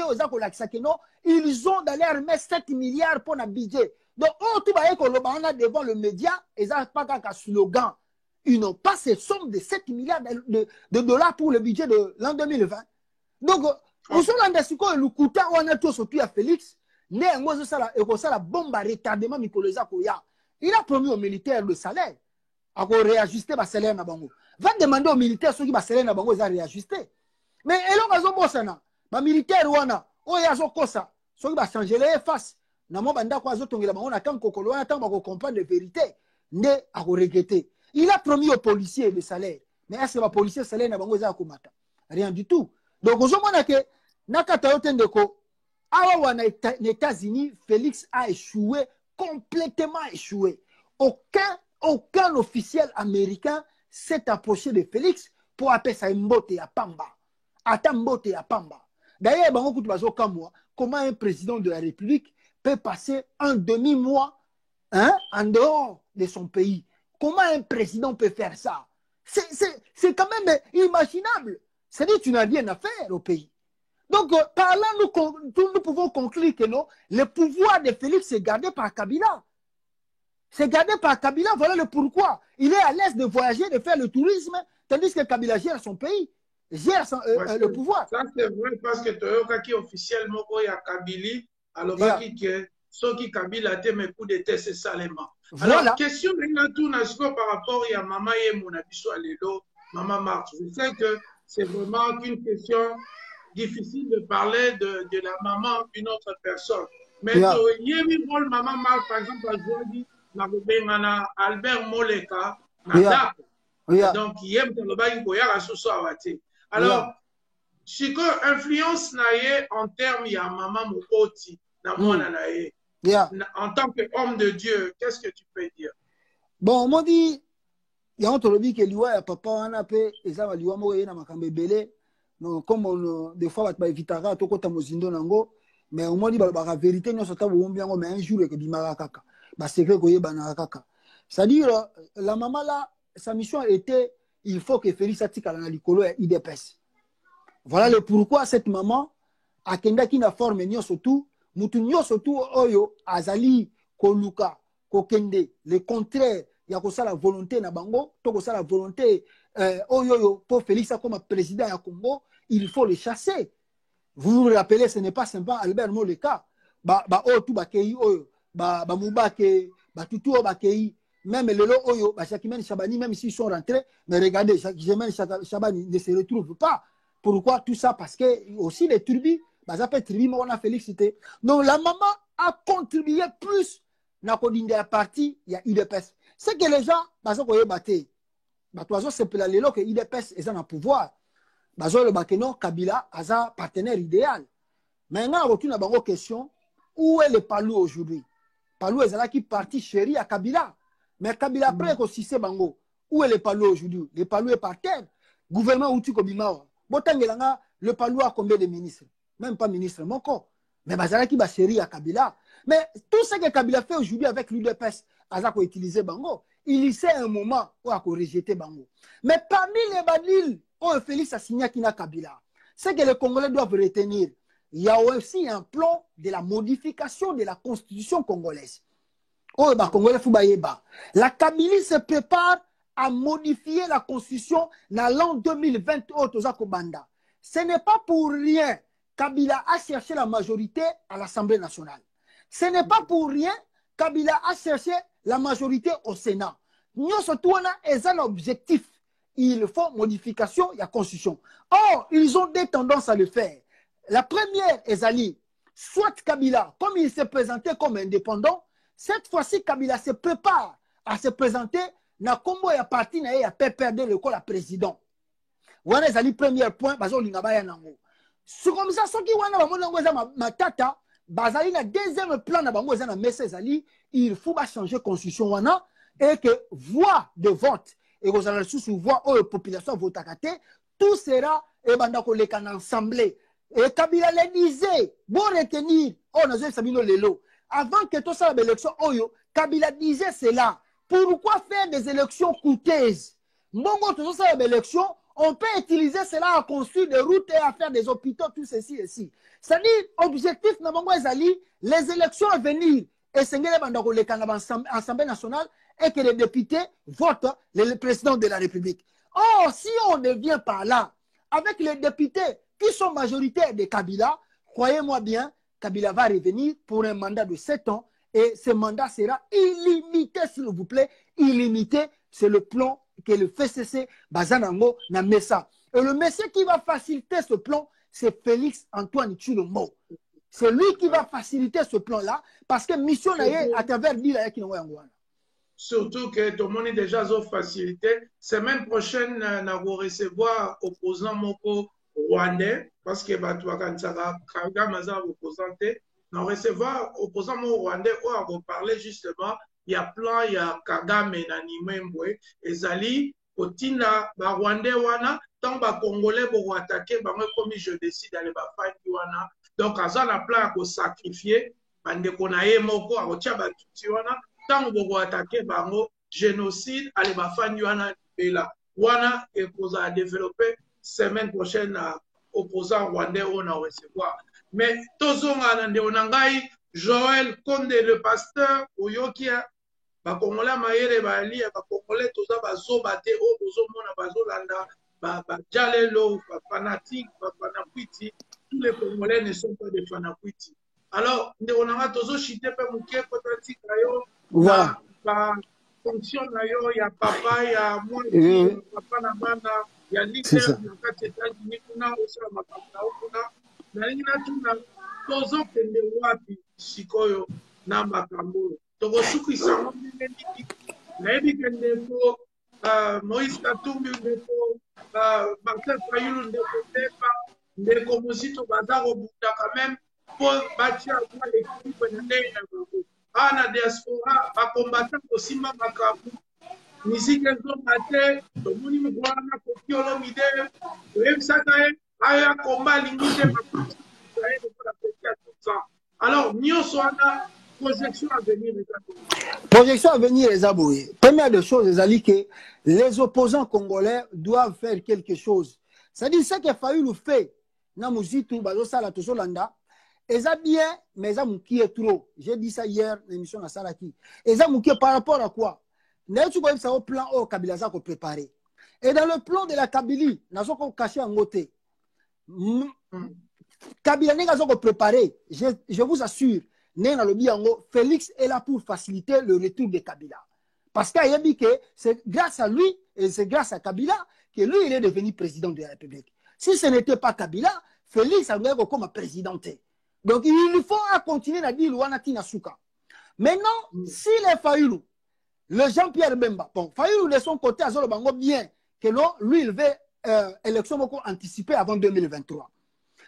ont d'aller remettre 7 milliards pour le budget. Donc, tout devant le média, ils n'ont pas qu'un slogan. Ils n'ont pas cette somme de 7 milliards de dollars pour le budget de l'an 2020. Donc, nous sommes dans le coup, on a tous surtout à Félix. Il a promis aux militaires le salaire. À réajuster le salaire. Va demander aux militaires ceux qui ont salaire, ils ont réajusté. Mais les militaires, ils ont changé les faces. Il a promis aux policiers le salaire. Mais est-ce que les policiers salaire rien du tout. Donc, vous voyez que aux États-Unis, Félix a échoué, complètement échoué. Aucun officiel américain s'est approché de Félix pour appeler ça Mbote à Pamba. Mbote à Pamba. D'ailleurs, comment un président de la République peut passer un demi-mois en dehors de son pays? Comment un président peut faire ça? C'est quand même inimaginable. C'est-à-dire que tu n'as rien à faire au pays. Donc, par là, nous pouvons conclure que non, le pouvoir de Félix est gardé par Kabila. C'est gardé par Kabila, voilà le pourquoi. Il est à l'aise de voyager, de faire le tourisme, tandis que Kabila gère son pays, gère le pouvoir. Ça, c'est vrai parce que Toyoka qui officiellement il y a Kabili, alors que ceux qui Kabila a mes coups de tête, c'est ça les mains. Alors, question par rapport à Maman Yemonabiso Alelo, Maman Marthe. Je sais que c'est vraiment une question difficile de parler de la maman d'une autre personne. Mais il y a un rôle Maman Marthe, par exemple, aujourd'hui, Albert Moleka, donc il y a alors, si que influence en termes il y a Maman Mokoti, en tant qu'homme de Dieu, qu'est-ce que tu peux dire? Bon, on m'a dit, il y a un autre que l'Iwa et papa on a fait, et ça va l'Iwa mourir dans ma cambébélé. Comme des fois, on va éviter à tout côté Mozindo Nango, mais on m'a dit, la vérité, nous sommes bien, mais un jour, que Bimara Kaka. C'est que c'est-à-dire, la maman là, sa mission était, il faut que Félix Atika la Nicolo et IDPS. Voilà le pourquoi cette maman, a Kenda qui n'a formé nyo surtout, mutunyo surtout oyo, azali, koluka, kokende, le contraire, il y a ça la volonté na bango, to ça la volonté, oyo, pour Félix comme président à Congo, il faut le chasser. Vous vous rappelez, ce n'est pas seulement Albert Moleka, tout bakei oyo. Moubake, Tutu Bakei, même le Oyo, Chakimen Chabani, même s'ils sont rentrés, mais regardez, Chakimen Chabani ne se retrouve pas. Pourquoi tout ça? Parce que aussi les tribus, ça peut tribu, on a félicité. Donc la maman a contribué plus dans la partie, il y a UDPS. C'est que les gens, parce qu'on y batté, c'est pour la que UDPS est en pouvoir. Le Bakeno, Kabila, a un partenaire idéal. Maintenant, on retourne à la question, où est le Palou aujourd'hui? Palou est là qui parti chéri à Kabila. Mais Kabila après aussi c'est bango. Où est le Palou aujourd'hui? Le Palou est par terre. Gouvernement outil Kobimao. Le Palou a combien de ministres? Même pas ministre, mon corps. Mais Bazala qui va chéri à Kabila. Mais tout ce que Kabila fait aujourd'hui avec l'UDPS, Azako utilisé bango. Il sait un moment où a rejeté bango. Mais parmi les badil, où Félix a signé Kina Kabila, c'est que les Congolais doivent retenir. Il y a aussi un plan de la modification de la constitution congolaise. La Kabylie se prépare à modifier la constitution dans l'an 2020 au Tozakobanda. Ce n'est pas pour rien Kabila a cherché la majorité à l'Assemblée nationale. Ce n'est pas pour rien Kabila a cherché la majorité au Sénat. Nous surtout on a un objectif. Il faut modification de la constitution. Or, ils ont des tendances à le faire. La première, Ezali, soit Kabila, comme il s'est présenté comme indépendant, cette fois-ci, Kabila se prépare à se présenter na kombo ya parti na ye ya PPRD lokola président wana ezali premier point bazolinga baya nango comme ça soki wana bamoni yango eza matata bazali na deuxième plan na bango eza na mesa ezali il faut changer constitution wana et que voix de vote et kozala lisusu voix oyo population votaka te tout sera ebanda koleka na assemblée et Kabila le disait bon retenir oh nazoyebisa bino lelo avant que tosala baélection oyo Kabila disait cela. Pourquoi faire des élections coûteuses? Mbongo tosala baélection on peut utiliser cela à construire des routes et à faire des hôpitaux, tout ceci et ci. C'est-à-dire, objectif, les élections à venir, et c'est l'Assemblée nationale, et que les députés votent le président de la République. Or, si on ne vient pas là, avec les députés qui sont majoritaires de Kabila, croyez-moi bien, Kabila va revenir pour un mandat de 7 ans, et ce mandat sera illimité, s'il vous plaît, illimité. C'est le plan que le FCC Bazanango n'a mis ça. Et le monsieur qui va faciliter ce plan, c'est Félix Antoine Tshilombo. C'est lui qui va faciliter ce plan-là, parce que mission à travers l'île qui nous surtout que tout le monde est déjà facilité. Semaine prochaine, nous allons recevoir opposant Moko rwandais, parce que Kagame a représenté. Nous allons recevoir opposant Moko rwandais, où on va parler justement. Il y a plan, il y a Kagame na Nimembwe, et Zali, Otina, Rwandais wana, tant ba Congolais pour attaquer, bah moi comme je décide d'aller ba fight wana. Donc à ça la plan pour sacrifier, bande konaye moko a otia ba tuti wana, tant pour attaquer bah moi génocide, aller ba fight wana et là. Wana et pour a développer semaine prochaine à opposant Rwandais on a recevoir. Mais tozonga nande onangai Joël Konde le pasteur Oyokia Congolais maïre bali Congolais toza bazo bate o bozo mona bazo landa ba jalelo fanatique fanakwiti tous les Congolais ne sont pas des fanakwiti alors on a tozo chité pe muke potati kayo voilà ba fonction na yo ya papa ya moi papa na bana ya leader na kati États-Unis kuna osala makambo kuna na lingina tuna tozo pende wapi sikoyo na makambo toko suki sango ndiki na ebi kende ko Moïse Katumbi ndeko Martin Fayulu ndeko tepa ndeko muzito bazaro buta quand même pour bâtir l'équipe na ndena ko ana diaspora ba combattant osima makabu musique nzo mate to moni mwana ko kiolo mide web sakae aya combat limite ba alors, nous sommes projection à venir. Projection à venir, les aboués. Première des choses, les que les opposants congolais doivent faire quelque chose. C'est-à-dire, ce qu'il a fallu le faire, dans Mouzitou, Bazosala, Tosolanda, et ça bien, mais ça mouki est trop. J'ai dit ça hier, l'émission à Salaki. Et ça mouki par rapport à quoi? N'est-ce pas ça au plan au Kabila ça qu'on préparé. Et dans le plan de la Kabylie, nous avons caché en côté. Kabila n'est pas préparé, je vous assure, Félix est là pour faciliter le retour de Kabila. Parce qu'il a dit que c'est grâce à lui et c'est grâce à Kabila que lui il est devenu président de la République. Si ce n'était pas Kabila, Félix aurait été comme président. Donc il faut continuer à dire Luanati Nasuka. Maintenant, s'il est Fayulu, le Jean-Pierre Bemba, bon, Fayulu de son côté a bien que lui il veut élection anticipée avant 2023.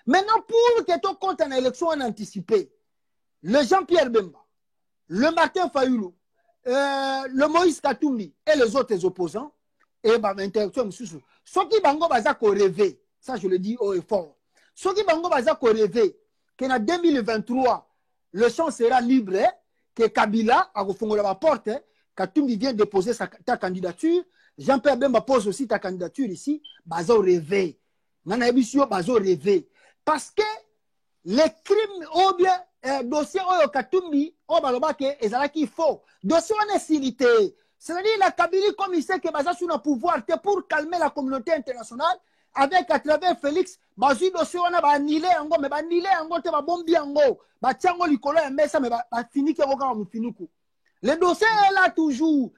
Maintenant, pour que tu comptes une élection anticipée, le Jean-Pierre Bemba, le Martin Fayulu, le Moïse Katumbi et les autres opposants, et l'interaction, ceux qui bango bazako rêver, ça je le dis haut et fort, ceux qui bango bazako rêver, qu'en 2023, le champ sera libre, que Kabila a refondu la porte, Katumbi vient déposer ta candidature, Jean-Pierre Bemba pose aussi ta candidature ici, bazo rêver. Nana ebisio bazo rêver. Parce que les crimes ou bien dossier au Katumbi au Balobake et Zalaki faux. Dossier on est silité. C'est-à-dire la Kabylie comme il sait que Baza sur le pouvoir pour calmer la communauté internationale avec à travers Félix Bazu dossier on a annulé ango mais annulé ango te ba bombi ango ba tiango likolo ya mesa mais ba fini ke oka mu finuku. Le dossier est là toujours.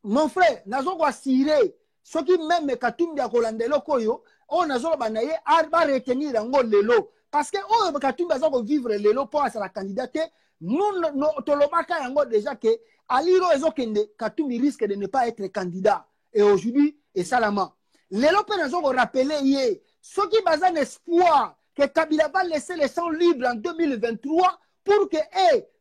Mon frère nazo kwa siré ce qui même Katumbi a kolandelo koyo on a zolo banaye arba retenir ango lelo parce que on Katumbi a vivre lelo pour à la candidature nous tolobaka yango déjà que Aliro ezokende Katumi risque de ne pas être candidat et aujourd'hui et Salama les lopes nous ont rappelé hier ceux qui basent un espoir que Kabila va laisser les champs libres en 2023 pour que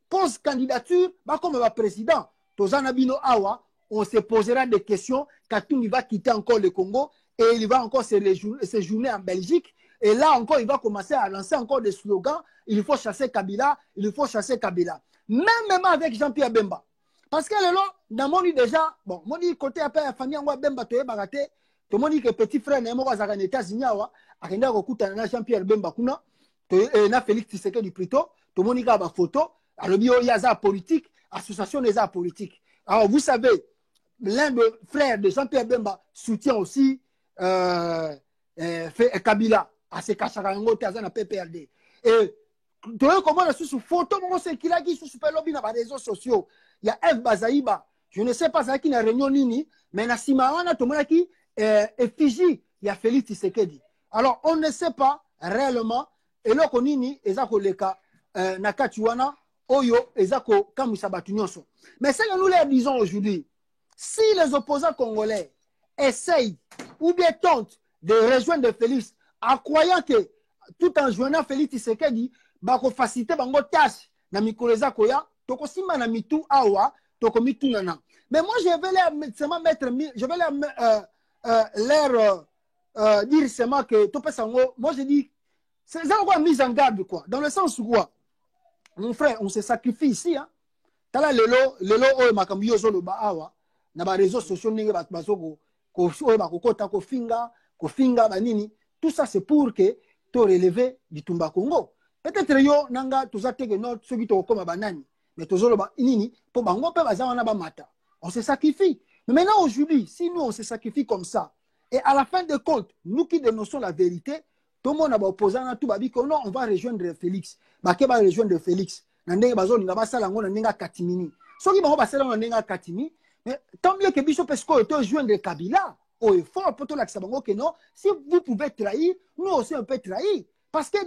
pose candidature comme président Tozana Bino Awa on se posera des questions Katumi va quitter encore le Congo et il va encore séjourner en Belgique et là encore il va commencer à lancer encore des slogans il faut chasser Kabila il faut chasser Kabila même avec Jean-Pierre Bemba. Parce que là, dans mon déjà, bon, mon côté après la famille, on va Bemba te baraté, tout le monde que petit frère n'est pas aux États-Unis, à Jean-Pierre Bemba kuna, na Félix Tshisekedi plutôt, tout le monde a une photo, alors il y a des politique, association des arts politiques. Alors vous savez, l'un des frères de Jean-Pierre Bemba soutient aussi Kabila, à ses Kacharango, Tazana PPRD. Et tu vois comment on a sous photo, c'est qu'il a dit sous super lobby dans les réseaux sociaux. Il y a F. Bazaïba, je ne sais pas ça qui n'a réunion nini, mais na Simawana, tout le monde qui effigie, il y a Félix Tshisekedi. Alors on ne sait pas réellement, et là qu'on nini, ezako leka nakatuana, oyo ezako kamusa batunyonso. Mais ce que nous leur disons aujourd'hui, si les opposants congolais essayent ou bien tentent de rejoindre Félix en croyant que tout en joignant Félix Tshisekedi, bako faciliter bango tâche na mikoleza koya toko simba na mitu awa toko mitu nana mais moi je vais leur dire seulement que to pesango moi je dis c'est ça quoi mise en garde quoi dans le sens où quoi mon frère on se sacrifie ici hein tala lelo o makambi yo zolo ba awa na ba réseaux sociaux ninge ba bazoko ko ba kokota ko finga ba nini tout ça c'est pour que to relever du Tumba Congo. Peut-être yo nanga tozate que non ceux qui to comme banani mais tozolo ba nini pour bango pe bazana ba mata. On se sacrifie. Mais maintenant aujourd'hui, si nous on se sacrifie comme ça et à la fin de compte, nous qui dénonçons la vérité, tout le monde a opposé à tout babi que non, on va rejoindre Félix. Ba ke ba rejoindre Félix. Nandenge bazo ninga ba sala ngo ndenga katimini. Soki bango ba sala ngo ndenga katimi, mais tant mieux que biso pesco to joindre Kabila. Au effort pour tout l'accès que non, si vous pouvez trahir, nous aussi on peut trahir. Parce que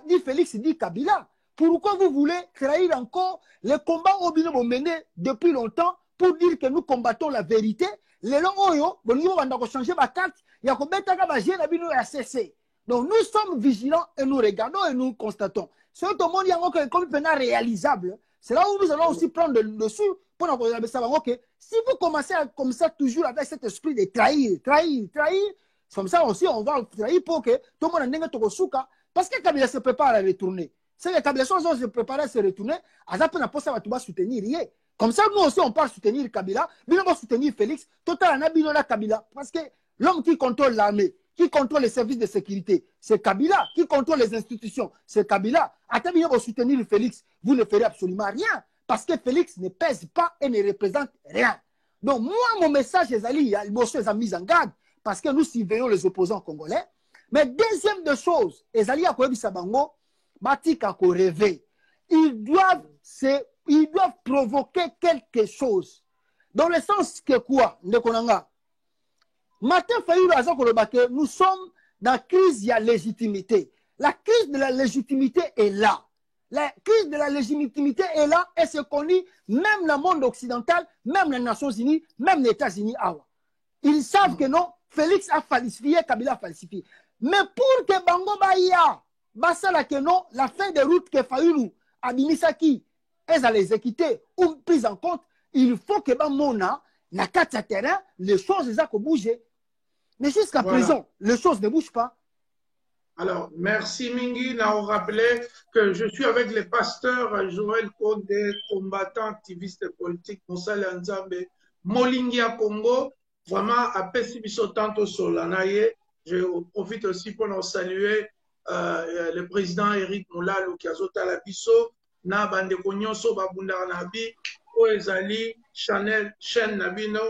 dit Félix, dit Kabila, pourquoi vous voulez trahir encore les combats au bino menés depuis longtemps pour dire que nous combattons la vérité? Les longs oyo, bon niveau on a changé ma carte, il y a combien de temps que la bino a cessé. Donc nous sommes vigilants et nous regardons et nous constatons. Ce que tout le monde y a comme réalisable, c'est là où nous allons aussi prendre le dessus pour nous savoir que si vous commencez comme ça toujours avec cet esprit de trahir, comme ça aussi on va trahir pour que tout le monde n'ait pas de parce que Kabila se prépare à retourner. C'est que Kabila se prépare à se retourner, à ça peut pas soutenir rien. Comme ça nous aussi on part soutenir Kabila, nous on va soutenir Félix, total on a Kabila parce que l'homme qui contrôle l'armée, qui contrôle les services de sécurité, c'est Kabila, qui contrôle les institutions, c'est Kabila. À terminer pour soutenir Félix, vous ne ferez absolument rien. Parce que Félix ne pèse pas et ne représente rien. Donc moi, mon message, les alliés, il y a mise en garde, parce que nous surveillons les opposants congolais. Mais deuxième de choses, les alliés à Sabango, Batika ko rêver. Ils doivent provoquer quelque chose. Dans le sens que quoi, Ndekonanga? Martin Fayulu a dit que nous sommes dans la crise de la légitimité. La crise de la légitimité est là. La crise de la légitimité est là et c'est connu même dans le monde occidental, même les Nations Unies, même les États-Unis. Ils savent que non, Félix a falsifié, Kabila a falsifié. Mais pour que Bango Baïa, Basala que non, la fin de route que Fayulu a Binisaki, elles allaient exécuter ou prise en compte, il faut que Bamona, na carte terrain, les choses ont bougé. Mais jusqu'à présent, les choses ne bougent pas. Alors, merci Mingi. Nous avons rappelé que je suis avec le pasteur Joël Condé, combattant, activiste politique, Moussa Nzambe, Molingia Congo. Vraiment, après Sibiso Tanto Solanaye, je profite aussi pour nous saluer le président Eric Moulalo qui a zota la biso, na bande konyoso babundara nabi, Oezali, Chanel, Chen Nabino,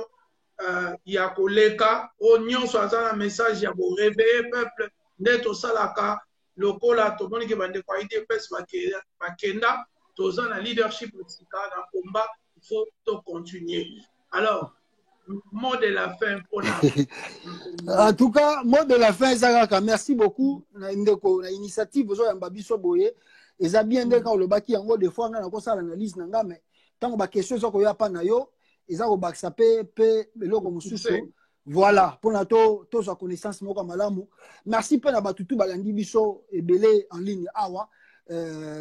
Yakoleka, Onyoso azana message ya bo réveiller peuple. Neto salaka lokola to moni ke bande kwa idée pes makenda toza na leadership dans combat il faut to continuer. Alors mot de la fin pour en tout cas mot de la fin Zagaka merci beaucoup na ndeko na initiative zo ya mbabiso boye eza bien ndeka le baki yango des fois na ko sala analyse nanga mais tant que question ça koya pa na yo ils ont baksa pe eloko mususu voilà pour na to sa connaissance moko malamu merci pe na batutu balandi biso ebele en ligne awa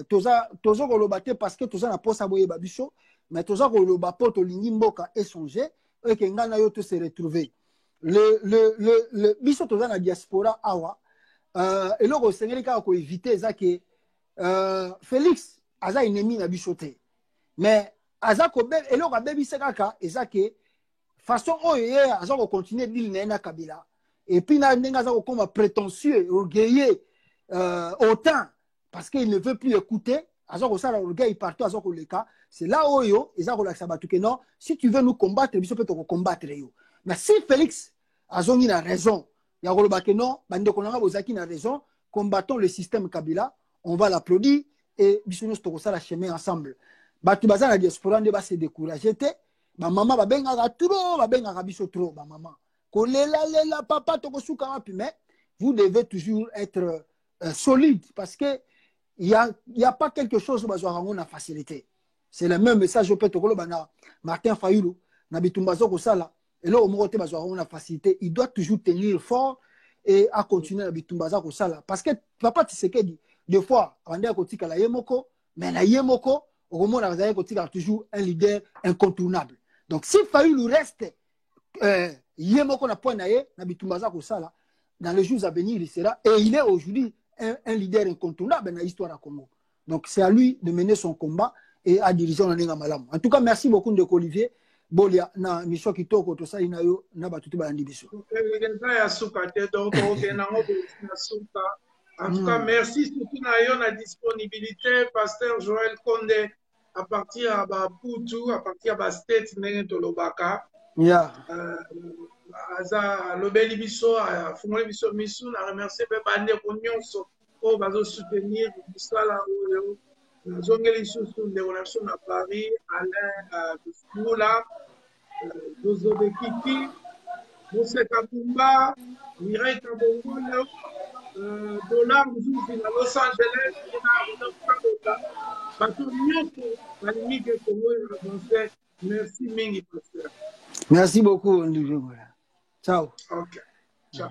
toza koloba te parce que toza na posa boye ba biso mais toza koloba po to lingi mboka échanger et que ngana yo to se retrouver le biso toza na diaspora awa eloko sengeli ka ko éviter ça que Félix aza ennemi na biso te mais aza ko be eloko abebisa kaka eza ke façon oyo aza ko continuer dile na Kabila et puis na ndenga aza ko koma prétentieux orgueilleux autant parce qu'il ne veut plus écouter aza ko sala orgueil partout aza ko leka c'est là oyo eza ko laksa batu ke non si tu veux nous combattre biso peut te combattre yo mais si Félix azongi na raison ya ko loba ke non bande ko nanga bozaki na raison combattons le système Kabila on va l'applaudir et biso nous to sala chemin ensemble batu baza na diaspora nde ba se décourager te ba mama ba benga biso trop ba mama ko lela papa to ko suka mapi mais vous devez toujours être solide parce que il y a pas quelque chose où bazo rango na facilité c'est le même message au peut ko na Martin Fayulu na bitumba zo ko sala et là au mokote bazo rango na facilité il doit toujours tenir fort et à continuer na bitumba za ko sala parce que papa Tshisekedi des fois on dit ko tikala yemoko mais la yemoko au moment où vous avez toujours un leader incontournable. Donc, si Fayulu reste, Yemoko na point nae, na bitumbaza ko sala, dans les jours à venir, il sera, et il est aujourd'hui un leader incontournable dans l'histoire à Congo. Donc, c'est à lui de mener son combat et à diriger en Nenga Malam. En tout cas, merci beaucoup de Olivier. Bolia, na mission qui toko to sa inayo na batutu ba ndibiso. En tout cas, merci surtout na la disponibilité, Pasteur Joël Condé, à partir de Poutou, à partir de State Tolobaka. Yeah. Aza lobeli biso, fumoli biso misu, na remercier pe bande konyoso, o bazo soutenir bisala oyo. Zongeli susu de relation à Paris, Alain de Fmoula, Dozo de Kiki, Mousse Kakumba, Mireille Kabongo, Dollar Moussou à Los Angeles, merci beaucoup. Ciao. Ok. Ciao.